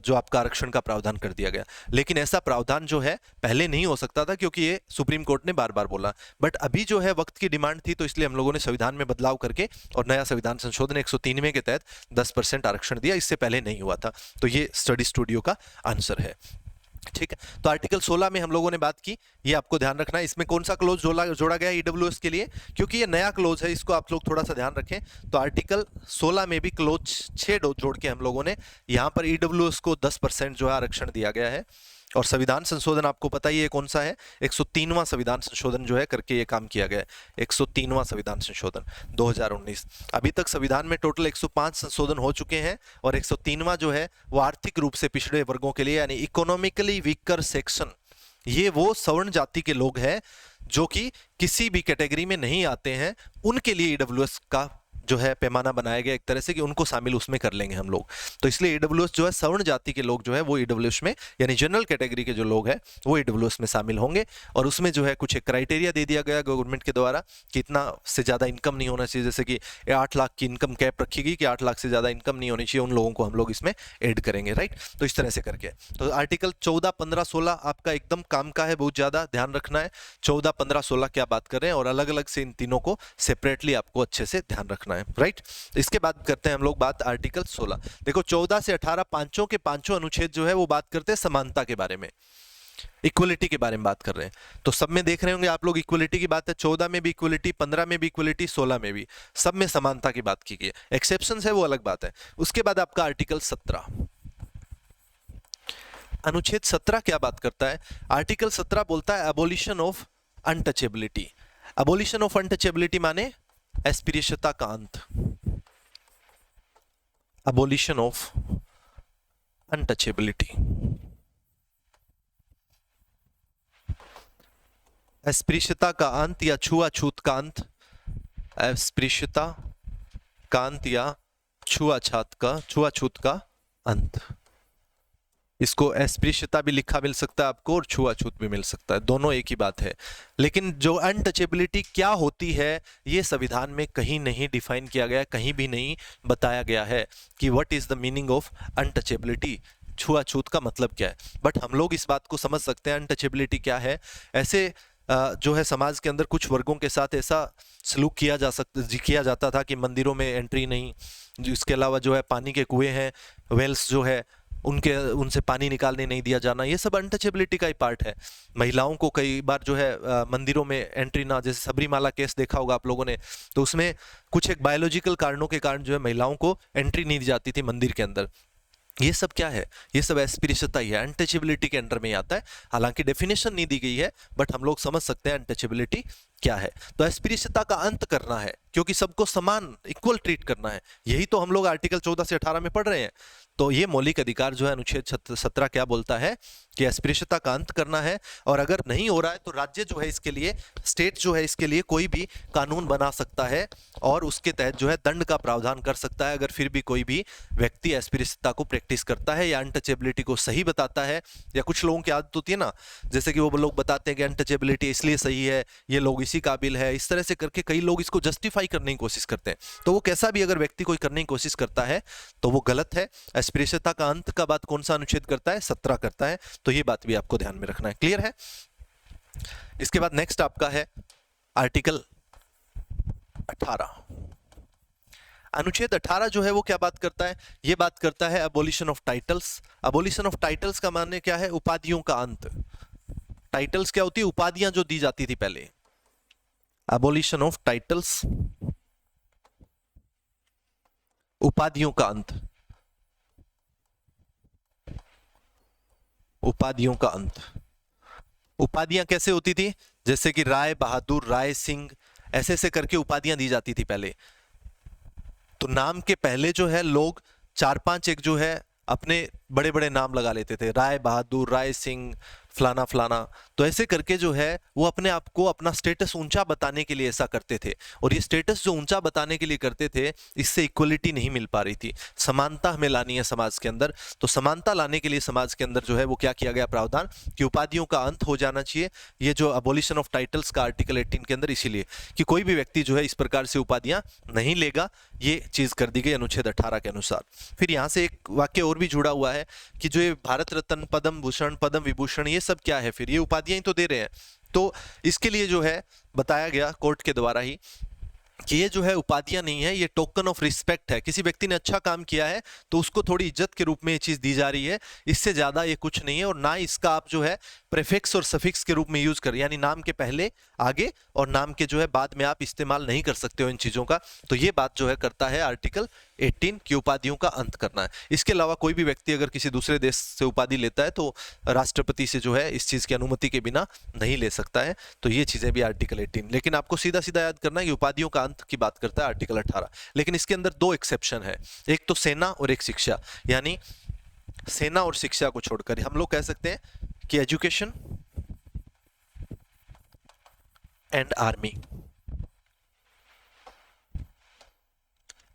जो आपका आरक्षण का प्रावधान कर दिया गया। लेकिन ऐसा प्रावधान जो है पहले नहीं हो सकता था, क्योंकि ये सुप्रीम कोर्ट ने बार बार बोला। बट अभी जो है वक्त की डिमांड थी, तो इसलिए हम लोगों ने संविधान में बदलाव करके और नया संविधान संशोधन 193 के तहत 10% आरक्षण दिया। इससे पहले नहीं हुआ था। तो ये स्टडी स्टूडियो का आंसर है। ठीक है, तो आर्टिकल 16 में हम लोगों ने बात की, ये आपको ध्यान रखना है। इसमें कौन सा क्लोज जोड़ा गया ईडब्ल्यूएस के लिए, क्योंकि ये नया क्लोज है, इसको आप लोग थोड़ा सा ध्यान रखें। तो आर्टिकल 16 में भी क्लोज 6 जोड़ के हम लोगों ने यहाँ पर ईडब्ल्यूएस को 10% जो है आरक्षण दिया गया है। और संविधान संशोधन आपको पता ही है कौन सा है, 103वां संविधान संशोधन जो है करके ये काम किया गया है। 103वां संविधान संशोधन 2019। अभी तक संविधान में टोटल 105 संशोधन हो चुके हैं, और 103वां जो है वो आर्थिक रूप से पिछड़े वर्गों के लिए, यानी इकोनॉमिकली वीकर सेक्शन, ये वो सवर्ण जाति के लोग हैं जो कि किसी भी कैटेगरी में नहीं आते हैं, उनके लिए ईडब्ल्यूएस का जो है पैमाना बनाया गया एक तरह से कि उनको शामिल उसमें कर लेंगे हम लोग। तो इसलिए ईडब्ल्यूएस जो है सवर्ण जाति के लोग जो है वो ईडब्ल्यूएस में, यानी जनरल कैटेगरी के जो लोग हैं वो ईडब्ल्यूएस में शामिल होंगे। और उसमें जो है कुछ एक क्राइटेरिया दे दिया गया गवर्नमेंट के द्वारा कि इतना से ज़्यादा इनकम नहीं होना चाहिए, जैसे कि 8 लाख की इनकम कैप रखी गई कि 8 लाख से ज़्यादा इनकम नहीं होनी चाहिए, उन लोगों को हम लोग इसमें ऐड करेंगे। राइट, तो इस तरह से करके तो आर्टिकल 14, 15, 16 आपका एकदम काम का है, बहुत ज़्यादा ध्यान रखना है। 14, 15, 16 क्या बात कर रहे हैं, और अलग अलग से इन तीनों को सेपरेटली आपको अच्छे से ध्यान रखना है। राइट, इसके बाद करते हैं हम लोग बात आर्टिकल 16। देखो 14 से 18 पांचों के पांचों अनुच्छेद जो है वो बात करते हैं समानता के बारे में, इक्वलिटी के बारे में बात कर रहे हैं। तो सब में देख रहे होंगे आप लोग इक्वलिटी की बात है, 14 में भी इक्वलिटी, 15 में भी इक्वलिटी, 16 में भी, सब में समानता की बात की गई है। एक्सेप्शंस है वो अलग बात है। उसके बाद आपका आर्टिकल 17, अनुच्छेद 17 क्या बात करता है? आर्टिकल 17 बोलता है abolition of untouchability. Abolition of untouchability माने अस्पृश्यता का अंत, abolition of untouchability। अस्पृश्यता का अंत या छुआछूत का अंत, अस्पृश्यता का अंत या छुआछूत का अंत। इसको अस्पृश्यता भी लिखा मिल सकता है आपको और छुआछूत भी मिल सकता है, दोनों एक ही बात है। लेकिन जो अनटचेबिलिटी क्या होती है ये संविधान में कहीं नहीं डिफाइन किया गया, कहीं भी नहीं बताया गया है कि what is the meaning of untouchability, छुआछूत का मतलब क्या है। बट हम लोग इस बात को समझ सकते हैं अनटचेबिलिटी क्या है। ऐसे जो है समाज के अंदर कुछ वर्गों के साथ ऐसा सलूक किया जाता था कि मंदिरों में एंट्री नहीं, इसके अलावा जो है पानी के कुएं हैं, वेल्स जो है उनसे पानी निकालने नहीं दिया जाना, ये सब अनटचेबिलिटी का ही पार्ट है। महिलाओं को कई बार जो है मंदिरों में एंट्री ना, जैसे सबरीमाला केस देखा होगा आप लोगों ने, तो उसमें कुछ एक बायोलॉजिकल कारणों के कारण जो है महिलाओं को एंट्री नहीं दी जाती थी मंदिर के अंदर। ये सब क्या है? ये सब अस्पृश्यता ही है, अनटचेबिलिटी के अंडर में आता है। हालांकि डेफिनेशन नहीं दी गई है, बट हम लोग समझ सकते हैं अनटचेबिलिटी क्या है। तो अस्पृश्यता का अंत करना है, क्योंकि सबको समान इक्वल ट्रीट करना है, यही तो हम लोग आर्टिकल 14 से 18 में पढ़ रहे हैं। तो ये मौलिक अधिकार जो है अनुच्छेद 17 क्या बोलता है कि अस्पृश्यता का अंत करना है। और अगर नहीं हो रहा है तो राज्य जो है इसके लिए, स्टेट जो है इसके लिए कोई भी कानून बना सकता है और उसके तहत जो है दंड का प्रावधान कर सकता है, अगर फिर भी कोई भी व्यक्ति अस्पृश्यता को प्रैक्टिस करता है या अनटचेबिलिटी को सही बताता है। या कुछ लोगों की आदत होती है ना, जैसे कि वो लोग बताते हैं कि अनटचेबिलिटी इसलिए सही है, ये लोग इसी काबिल है, इस तरह से करके कई लोग इसको जस्टिफाई करने की कोशिश करते हैं। तो वो कैसा भी अगर व्यक्ति कोई करने की कोशिश करता है तो वो गलत है। अस्पृश्यता का अंत का बात कौन सा अनुच्छेद करता है? 17 करता है। तो ये बात भी आपको ध्यान में रखना है। क्लियर है? इसके बाद नेक्स्ट आपका है आर्टिकल 18। अनुच्छेद 18 जो है वो क्या बात करता है? ये बात करता है abolition of titles. Abolition of titles का माने क्या है? उपाधियों का अंत। टाइटल्स क्या होती है? उपाधियां जो दी जाती थी पहले। अबोलिशन ऑफ टाइटल्स, उपाधियों का अंत। उपाधियों का अंत। उपाधियां कैसे होती थी? जैसे कि राय बहादुर, राय सिंह, ऐसे ऐसे करके उपाधियां दी जाती थी पहले। तो नाम के पहले जो है लोग 4-5 एक जो है अपने बड़े बड़े नाम लगा लेते थे, राय बहादुर, राय सिंह, फलाना फलाना। तो ऐसे करके जो है वो अपने आप को अपना स्टेटस ऊंचा बताने के लिए ऐसा करते थे, और ये स्टेटस जो ऊंचा बताने के लिए करते थे, इससे इक्वलिटी नहीं मिल पा रही थी। समानता हमें लानी है समाज के अंदर, तो समानता लाने के लिए समाज के अंदर जो है वो क्या किया गया प्रावधान कि उपाधियों का अंत हो जाना चाहिए। ये जो अबोलिशन ऑफ टाइटल्स का आर्टिकल 18 के अंदर, इसीलिए कि कोई भी व्यक्ति जो है इस प्रकार से उपाधियां नहीं लेगा, ये चीज कर दी गई अनुच्छेद 18 के अनुसार। फिर यहाँ से एक वाक्य और भी जुड़ा हुआ है कि जो ये भारत रत्न, पद्म भूषण, पद्म विभूषण, ये सब क्या है, फिर ये उपाधियां ही तो दे रहे हैं। तो इसके लिए जो है बताया गया कोर्ट के द्वारा ही कि ये जो है उपाधियां नहीं है, ये टोकन ऑफ रिस्पेक्ट है। किसी व्यक्ति ने अच्छा काम किया है तो उसको थोड़ी इज्जत के रूप में ये चीज दी जा रही है, इससे ज्यादा ये कुछ नहीं है। और ना इसका आप जो है प्रेफिक्स और सफिक्स के रूप में यूज कर, यानी नाम के पहले, आगे और नाम के जो है बाद में आप इस्तेमाल नहीं कर सकते हो इन चीजों का। तो ये बात जो है करता है आर्टिकल 18 की उपाधियों का अंत करना है। इसके अलावा कोई भी व्यक्ति अगर किसी दूसरे देश से उपाधि लेता है तो राष्ट्रपति से जो है इस चीज की अनुमति के बिना नहीं ले सकता है। तो ये चीजें भी आर्टिकल 18, लेकिन आपको सीधा सीधा याद करना है कि उपाधियों का अंत की बात करता है आर्टिकल 18। लेकिन इसके अंदर दो एक्सेप्शन है, एक तो सेना और एक शिक्षा। यानी सेना और शिक्षा को छोड़कर हम लोग कह सकते हैं कि एजुकेशन एंड आर्मी,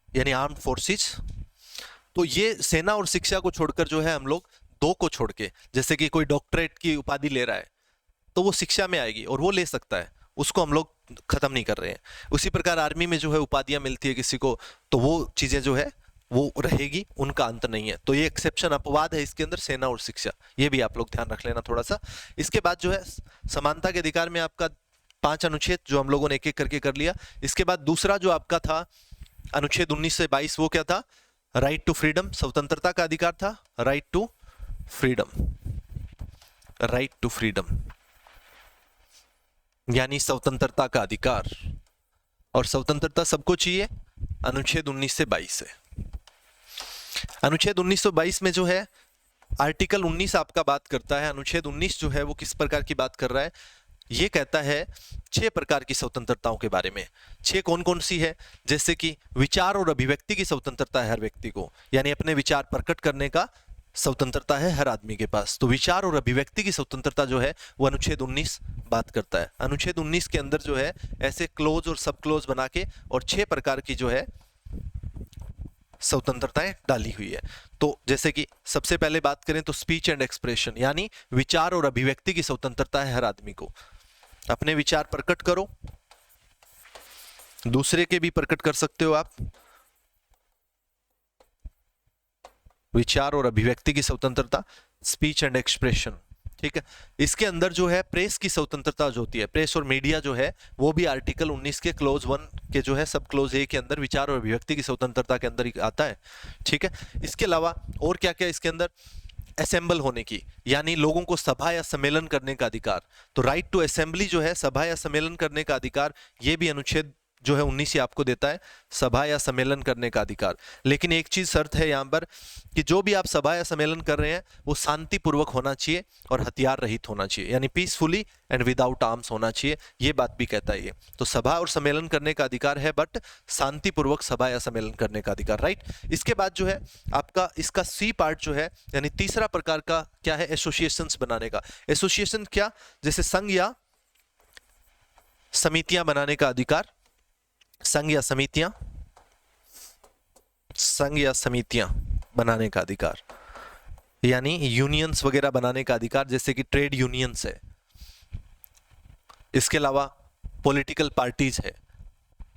यानी आर्म्ड फोर्सेस। तो ये सेना और शिक्षा को छोड़कर जो है हम लोग दो को छोड़ के, जैसे कि कोई डॉक्टरेट की उपाधि ले रहा है तो वो शिक्षा में आएगी और वो ले सकता है, उसको हम लोग खत्म नहीं कर रहे हैं। उसी प्रकार आर्मी में जो है उपाधियां मिलती है किसी को, तो वो चीजें जो है वो रहेगी, उनका अंत नहीं है। तो ये एक्सेप्शन अपवाद है इसके अंदर, सेना और शिक्षा, ये भी आप लोग ध्यान रख लेना थोड़ा सा। इसके बाद जो है समानता के अधिकार में आपका 5 अनुच्छेद जो हम लोगों ने एक एक करके कर लिया। इसके बाद दूसरा जो आपका था अनुच्छेद 19 से 22, वो क्या था, राइट टू फ्रीडम, स्वतंत्रता का अधिकार था, right to freedom, right to freedom यानी स्वतंत्रता का अधिकार। और स्वतंत्रता सबको चाहिए, अनुच्छेद 19 से 22 है। अनुच्छेद 1922 में जो है आर्टिकल 19 आपका बात करता है। अनुच्छेद 19 जो है वो किस प्रकार की बात कर रहा है, ये कहता है 6 प्रकार की स्वतंत्रताओं के बारे में। 6 कौन कौन सी है, जैसे कि विचार और अभिव्यक्ति की स्वतंत्रता है हर व्यक्ति को, यानी अपने विचार प्रकट करने का स्वतंत्रता है हर आदमी के पास। तो विचार और अभिव्यक्ति की स्वतंत्रता जो है वो अनुच्छेद 19 बात करता है। अनुच्छेद 19 के अंदर जो है ऐसे क्लोज और सब क्लोज बना के और 6 प्रकार की जो है स्वतंत्रताएं डाली हुई है। तो जैसे कि सबसे पहले बात करें तो स्पीच एंड एक्सप्रेशन, यानी विचार और अभिव्यक्ति की स्वतंत्रता है हर आदमी को। अपने विचार प्रकट करो, दूसरे के भी प्रकट कर सकते हो आप। विचार और अभिव्यक्ति की स्वतंत्रता, स्पीच एंड एक्सप्रेशन, ठीक है। इसके अंदर जो है प्रेस की स्वतंत्रता जो होती है, प्रेस और मीडिया जो है वो भी आर्टिकल 19 के क्लोज 1 के जो है सब क्लोज ए के अंदर विचार और अभिव्यक्ति की स्वतंत्रता के अंदर आता है, ठीक है। इसके अलावा और क्या क्या इसके अंदर, असेंबल होने की, यानी लोगों को सभा या सम्मेलन करने का अधिकार। तो राइट टू असेंबली जो है, सभा या सम्मेलन करने का अधिकार, ये भी अनुच्छेद जो है 19 ही आपको देता है, सभा या सम्मेलन करने का अधिकार। लेकिन एक चीज शर्त है यहाँ पर कि जो भी आप सभा या सम्मेलन कर रहे हैं वो शांतिपूर्वक होना चाहिए और हथियार रहित होना चाहिए, यानी पीसफुली एंड विदाउट आर्म्स होना चाहिए, ये बात भी कहता है ये। तो सभा और सम्मेलन करने का अधिकार है, बट शांतिपूर्वक सभा या सम्मेलन करने का अधिकार, राइट। इसके बाद जो है आपका इसका सी पार्ट जो है, यानी तीसरा प्रकार का क्या है, एसोसिएशंस बनाने का। एसोसिएशन क्या, जैसे संघ या समितियां बनाने का अधिकार, संघ या समितियां, संघ या समितियां बनाने का अधिकार, यानी यूनियंस वगैरह बनाने का अधिकार, जैसे कि ट्रेड यूनियंस है। इसके अलावा पॉलिटिकल पार्टीज है,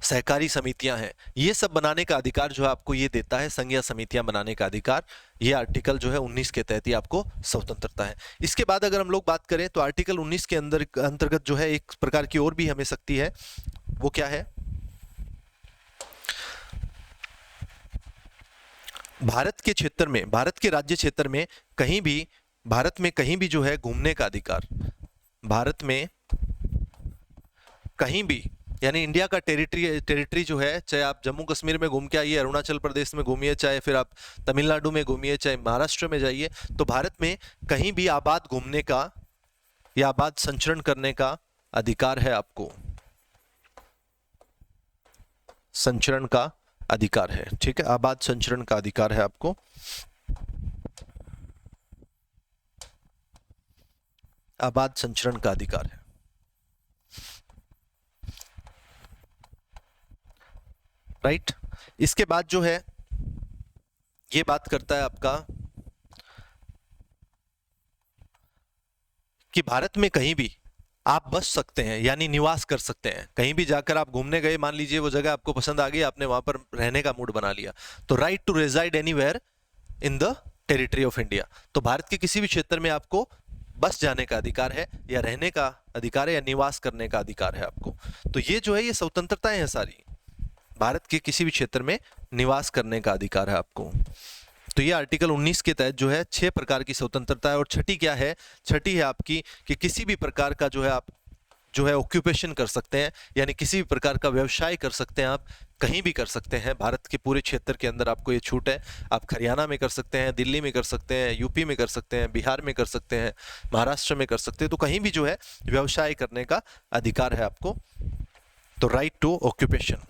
सहकारी समितियां हैं, ये सब बनाने का अधिकार जो है आपको ये देता है संघ या समितियां बनाने का अधिकार। ये आर्टिकल जो है 19 के तहत ही आपको स्वतंत्रता है। इसके बाद अगर हम लोग बात करें तो आर्टिकल 19 के अंदर अंतर्गत जो है एक प्रकार की और भी हमें शक्ति है, वो क्या है, भारत के क्षेत्र में, भारत के राज्य क्षेत्र में कहीं भी, भारत में कहीं भी जो है घूमने का अधिकार, भारत में कहीं भी, यानी इंडिया का टेरिटरी जो है, चाहे आप जम्मू कश्मीर में घूम के आइए, अरुणाचल प्रदेश में घूमिए, चाहे फिर आप तमिलनाडु में घूमिए, चाहे महाराष्ट्र में जाइए, तो भारत में कहीं भी आबाद घूमने का या आबाद संचरण करने का अधिकार है आपको, संचरण का अधिकार है, ठीक है, आबाद संचरण का अधिकार है आपको। आबाद संचरण का अधिकार है। राइट। इसके बाद जो है ये बात करता है आपका कि भारत में कहीं भी आप बस सकते हैं, यानी निवास कर सकते हैं। कहीं भी जाकर आप घूमने गए, मान लीजिए वो जगह आपको पसंद आ गई, आपने वहां पर रहने का मूड बना लिया, तो right to reside anywhere in the territory of India. तो भारत के किसी भी क्षेत्र में आपको बस जाने का अधिकार है, या रहने का अधिकार है, या निवास करने का अधिकार है आपको। तो ये जो है ये स्वतंत्रताएं हैं सारी। भारत के किसी भी क्षेत्र में निवास करने का अधिकार है आपको। तो ये आर्टिकल 19 के तहत जो है 6 प्रकार की स्वतंत्रता है। और छठी क्या है? छठी है आपकी कि किसी भी प्रकार का जो है आप जो है ऑक्यूपेशन कर सकते हैं, यानी किसी भी प्रकार का व्यवसाय कर सकते हैं, आप कहीं भी कर सकते हैं। भारत के पूरे क्षेत्र के अंदर आपको ये छूट है। आप हरियाणा में कर सकते हैं, दिल्ली में कर सकते हैं, यूपी में कर सकते हैं, बिहार में कर सकते हैं, महाराष्ट्र में कर सकते हैं। तो कहीं भी जो है व्यवसाय करने का अधिकार है आपको। तो राइट टू ऑक्यूपेशन।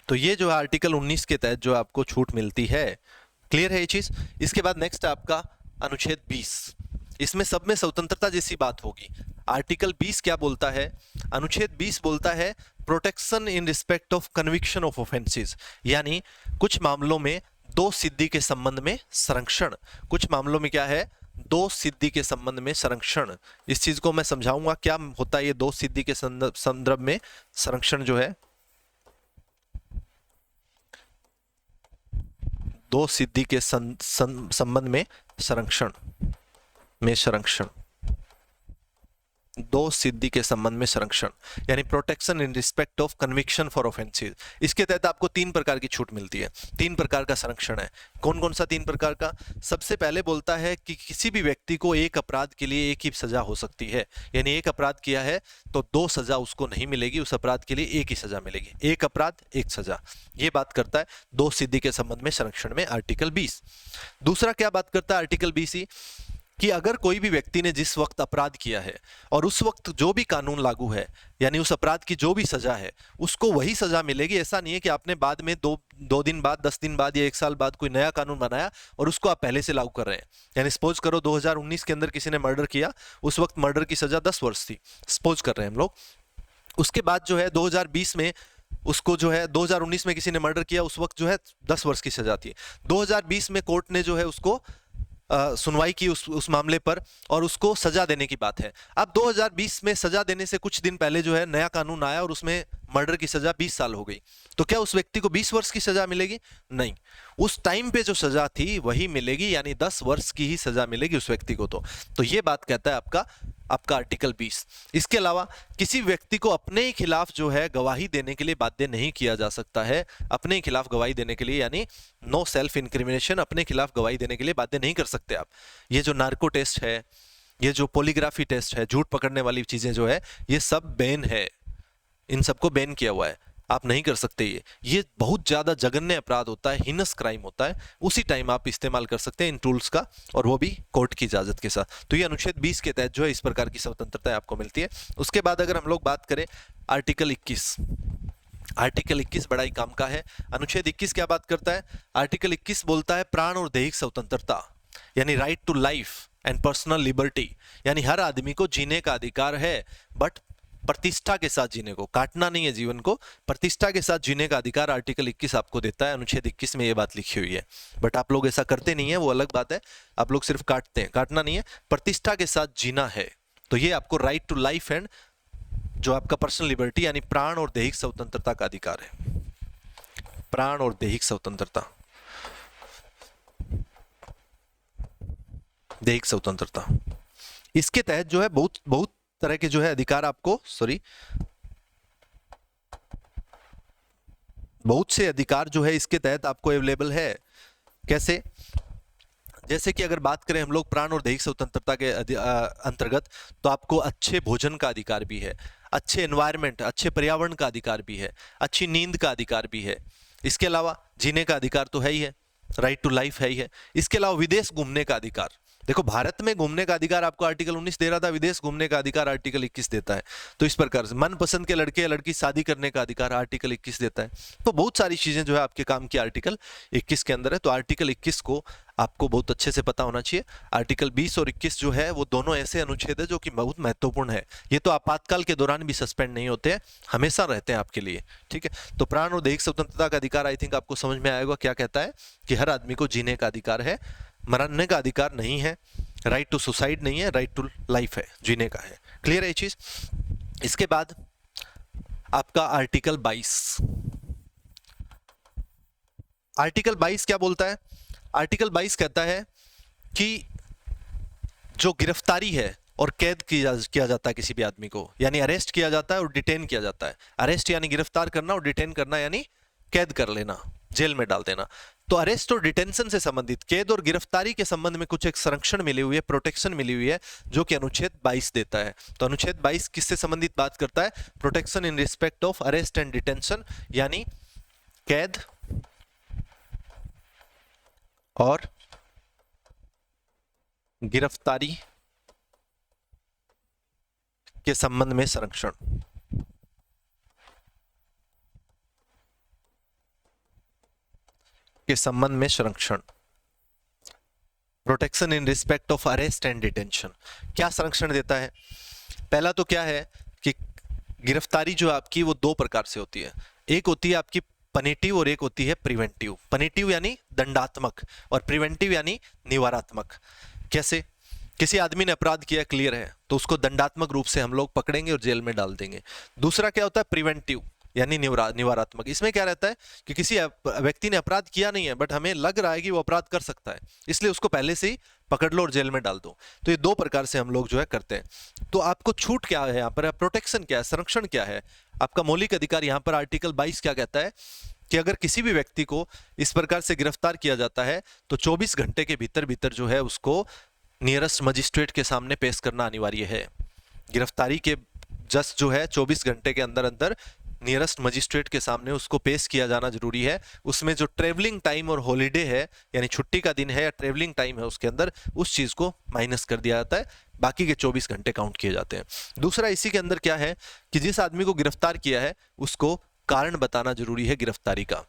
तो ये जो है आर्टिकल 19 के तहत जो आपको छूट मिलती है। क्लियर है ये चीज? इसके बाद नेक्स्ट आपका अनुच्छेद 20। इसमें सब में स्वतंत्रता जैसी बात होगी। आर्टिकल 20 क्या बोलता है? अनुच्छेद 20 बोलता है protection in respect of conviction of offences, यानी कुछ मामलों में दो सिद्धि के संबंध में संरक्षण। कुछ मामलों में क्या है? दो सिद्धि के संबंध में संरक्षण। इस चीज को मैं समझाऊंगा क्या होता है ये दो सिद्धि के संदर्भ में संरक्षण जो है। दो सिद्धि के संबंध में संरक्षण दो सिद्धि के संबंध में संरक्षण, यानी protection in respect of conviction for offences. इसके तहत आपको 3 प्रकार की छूट मिलती है। 3 प्रकार का संरक्षण है। कौन कौन सा 3 प्रकार का? सबसे पहले बोलता है कि किसी भी व्यक्ति को एक अपराध के लिए एक ही सजा हो सकती है, यानी एक अपराध किया है तो 2 सजा उसको नहीं मिलेगी, उस अपराध के लिए एक ही सजा मिलेगी। एक अपराध एक सजा, ये बात करता है दो सिद्धि के संबंध में संरक्षण में आर्टिकल 20। दूसरा क्या बात करता है आर्टिकल 20 कि अगर कोई भी व्यक्ति ने जिस वक्त अपराध किया है और उस वक्त जो भी कानून लागू है, यानी उस अपराध की जो भी सजा है उसको वही सजा मिलेगी। ऐसा नहीं है कि आपने बाद में दो दिन बाद, 10 दिन बाद या 1 साल बाद कोई नया कानून बनाया और उसको आप पहले से लागू कर रहे हैं। यानी सपोज करो 2019 के अंदर किसी ने मर्डर किया, उस वक्त मर्डर की सजा 10 वर्ष थी, सपोज कर रहे हैं हम लोग। उसके बाद जो है 2020 में उसको जो है 2019 में किसी ने मर्डर किया, उस वक्त जो है 10 वर्ष की सजा थी। 2020 में कोर्ट ने जो है उसको सुनवाई की उस मामले पर और उसको सजा देने की बात है। अब 2020 में सजा देने से कुछ दिन पहले जो है नया कानून आया और उसमें मर्डर की सजा 20 साल हो गई। तो क्या उस व्यक्ति को 20 वर्ष की सजा मिलेगी? नहीं, उस टाइम पे जो सजा थी वही मिलेगी, यानी 10 वर्ष की ही सजा मिलेगी उस व्यक्ति को। तो ये बात कहता है आपका आर्टिकल 20। इसके अलावा किसी व्यक्ति को अपने ही खिलाफ जो है गवाही देने के लिए बाध्य नहीं किया जा सकता है। अपने खिलाफ गवाही देने के लिए, यानी नो सेल्फ इंक्रिमिनेशन, अपने खिलाफ गवाही देने के लिए बाध्य नहीं कर सकते आप। ये जो नार्को टेस्ट है, ये जो पॉलीग्राफी टेस्ट है, झूठ पकड़ने वाली चीजें जो है, ये सब बैन है। इन सबको बैन किया हुआ है, आप नहीं कर सकते। ये बहुत ज्यादा जघन्य अपराध होता है, हिनस क्राइम होता है। उसी टाइम आप इस्तेमाल कर सकते हैं इन टूल्स का, और वो भी कोर्ट की इजाजत के साथ। तो ये अनुच्छेद 20 के तहत जो है इस प्रकार की स्वतंत्रता आपको मिलती है। उसके बाद अगर हम लोग बात करें आर्टिकल 21, आर्टिकल 21 बड़ा ही काम का है। अनुच्छेद 21 क्या बात करता है? आर्टिकल 21 बोलता है प्राण और दैहिक स्वतंत्रता, यानी right to life and personal liberty, यानी हर आदमी को जीने का अधिकार है, बट प्रतिष्ठा के साथ जीने को, काटना नहीं है जीवन को, प्रतिष्ठा के साथ जीने का अधिकार आर्टिकल 21 आपको देता है। अनुच्छेद 21 में ये बात लिखी हुई है। बट आप लोग ऐसा करते नहीं है, वो अलग बात है। आप लोग सिर्फ काटते हैं, काटना नहीं है, प्रतिष्ठा के साथ जीना है। तो ये आपको राइट टू लाइफ एंड जो आपका पर्सनल लिबर्टी, यानी प्राण और दैहिक स्वतंत्रता का अधिकार है। प्राण और दैहिक स्वतंत्रता, दैहिक स्वतंत्रता, इसके तहत जो है बहुत तरह के जो है अधिकार आपको, बहुत से अधिकार जो है इसके तहत आपको अवेलेबल है। कैसे? जैसे कि अगर बात करें हम लोग प्राण और दैहिक स्वतंत्रता के अंतर्गत, तो आपको अच्छे भोजन का अधिकार भी है, अच्छे एनवायरनमेंट, अच्छे पर्यावरण का अधिकार भी है, अच्छी नींद का अधिकार भी है। इसके अलावा जीने का अधिकार तो है ही है, राइट टू लाइफ है ही है। इसके अलावा विदेश घूमने का अधिकार, देखो भारत में घूमने का अधिकार आपको आर्टिकल 19 दे रहा था, विदेश घूमने का अधिकार आर्टिकल 21 देता है। तो इस प्रकार से मनपसंद के लड़के या लड़की शादी करने का अधिकार आर्टिकल 21 देता है। तो बहुत सारी चीजें जो है आपके काम की आर्टिकल 21 के अंदर है। तो आर्टिकल 21 को आपको बहुत अच्छे से पता होना चाहिए। आर्टिकल 20 और 21 जो है वो दोनों ऐसे अनुच्छेद है जो कि बहुत महत्वपूर्ण है। ये तो आपातकाल के दौरान भी सस्पेंड नहीं होते हैं, हमेशा रहते हैं आपके लिए, ठीक है। तो प्राण और दैहिक स्वतंत्रता का अधिकार आई थिंक आपको समझ में आएगा क्या कहता है कि हर आदमी को जीने का अधिकार है, मरने का अधिकार नहीं है, राइट टू सुसाइड नहीं है, राइट टू लाइफ है, जीने का है। क्लियर है ये चीज। इसके बाद आपका आर्टिकल 22, आर्टिकल 22 क्या बोलता है? आर्टिकल 22 कहता है कि जो गिरफ्तारी है और कैद किया जाता है किसी भी आदमी को, यानी अरेस्ट किया जाता है और डिटेन किया जाता है। अरेस्ट यानी गिरफ्तार करना और डिटेन करना यानी कैद कर लेना, जेल में डाल देना। तो अरेस्ट और डिटेंशन से संबंधित, कैद और गिरफ्तारी के संबंध में कुछ एक संरक्षण मिली हुई है, प्रोटेक्शन मिली हुई है, जो कि अनुच्छेद 22 देता है। तो अनुच्छेद 22 किससे संबंधित बात करता है? Protection in respect of arrest and detention, यानी कैद और गिरफ्तारी के संबंध में संरक्षण। के संबंध में संरक्षण, protection in respect of arrest and detention. क्या संरक्षण देता है? पहला तो क्या है कि गिरफ्तारी जो आपकी वो दो प्रकार से होती है। एक होती है आपकी पनिटिव और एक होती है प्रिवेंटिव। पनिटिव यानी दंडात्मक और प्रिवेंटिव यानी निवारात्मक। कैसे? किसी आदमी ने अपराध किया, क्लियर है, तो उसको दंडात्मक रूप से हम लोग पकड़ेंगे और जेल में डाल देंगे। दूसरा क्या होता है? प्रिवेंटिव यानी निवारात्मक। इसमें क्या रहता है कि किसी व्यक्ति ने अपराध किया नहीं है बट हमें लग रहा है कि वो अपराध कर सकता है, इसलिए उसको पहले से ही पकड़ लो और जेल में डाल दो। तो ये दो प्रकार से हम लोग जो है करते हैं। तो आपको छूट क्या है यहाँ पर? प्रोटेक्शन क्या है, संरक्षण क्या है? आपका मौलिक अधिकार यहाँ पर आर्टिकल 22 क्या कहता है कि अगर किसी भी व्यक्ति को इस प्रकार से गिरफ्तार किया जाता है तो 24 घंटे के भीतर भीतर जो है उसको नियरेस्ट मजिस्ट्रेट के सामने पेश करना अनिवार्य है। गिरफ्तारी के जस्ट जो है 24 घंटे के अंदर अंदर नियरेस्ट मजिस्ट्रेट के सामने उसको पेश किया जाना जरूरी है। उसमें जो ट्रेवलिंग टाइम और हॉलीडे है, यानी छुट्टी का दिन है या ट्रेवलिंग टाइम है, उसके अंदर उस चीज को माइनस कर दिया जाता है, बाकी के 24 घंटे काउंट किए जाते हैं। दूसरा इसी के अंदर क्या है कि जिस आदमी को गिरफ्तार किया है उसको कारण बताना जरूरी है गिरफ्तारी का।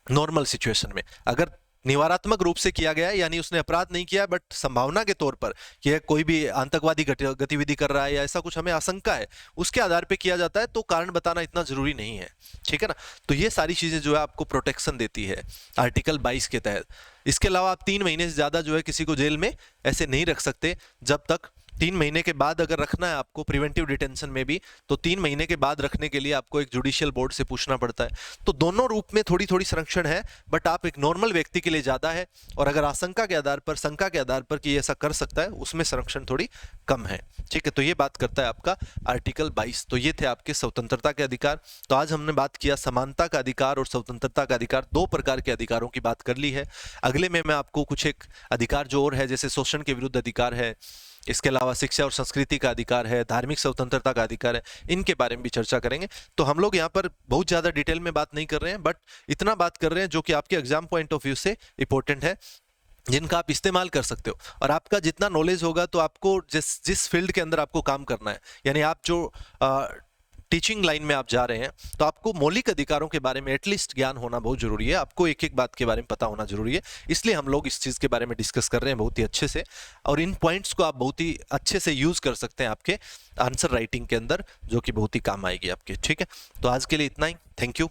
नॉर्मल सिचुएशन में अगर निवारात्मक रूप से किया गया है, यानी उसने अपराध नहीं किया बट संभावना के तौर पर कि कोई भी आतंकवादी गतिविधि कर रहा है या ऐसा कुछ हमें आशंका है, उसके आधार पे किया जाता है, तो कारण बताना इतना जरूरी नहीं है, ठीक है ना। तो ये सारी चीजें जो है आपको प्रोटेक्शन देती है आर्टिकल 22 के तहत। इसके अलावा आप 3 महीने से ज्यादा जो है किसी को जेल में ऐसे नहीं रख सकते, जब तक 3 महीने के बाद अगर रखना है आपको प्रिवेंटिव डिटेंशन में भी, तो 3 महीने के बाद रखने के लिए आपको एक जुडिशियल बोर्ड से पूछना पड़ता है। तो दोनों रूप में थोड़ी थोड़ी संरक्षण है, बट आप एक नॉर्मल व्यक्ति के लिए ज्यादा है, और अगर आशंका के आधार पर, शंका के आधार पर कि ऐसा कर सकता है, उसमें संरक्षण थोड़ी कम है, ठीक है। तो ये बात करता है आपका आर्टिकल 22। तो ये थे आपके स्वतंत्रता के अधिकार। तो आज हमने बात किया समानता का अधिकार और स्वतंत्रता का अधिकार, दो प्रकार के अधिकारों की बात कर ली है। अगले में मैं आपको कुछ एक अधिकार जो और है, जैसे शोषण के विरुद्ध अधिकार है, इसके अलावा शिक्षा और संस्कृति का अधिकार है, धार्मिक स्वतंत्रता का अधिकार है, इनके बारे में भी चर्चा करेंगे। तो हम लोग यहाँ पर बहुत ज्यादा डिटेल में बात नहीं कर रहे हैं, बट इतना बात कर रहे हैं जो कि आपके एग्जाम पॉइंट ऑफ व्यू से इंपॉर्टेंट है, जिनका आप इस्तेमाल कर सकते हो। और आपका जितना नॉलेज होगा तो आपको जिस फील्ड के अंदर आपको काम करना है, यानी आप जो टीचिंग लाइन में आप जा रहे हैं, तो आपको मौलिक अधिकारों के बारे में एटलीस्ट ज्ञान होना बहुत जरूरी है, आपको एक एक बात के बारे में पता होना जरूरी है। इसलिए हम लोग इस चीज के बारे में डिस्कस कर रहे हैं बहुत ही अच्छे से, और इन पॉइंट्स को आप बहुत ही अच्छे से यूज कर सकते हैं आपके आंसर राइटिंग के अंदर, जो कि बहुत ही काम आएगी आपके, ठीक है। तो आज के लिए इतना ही, थैंक यू।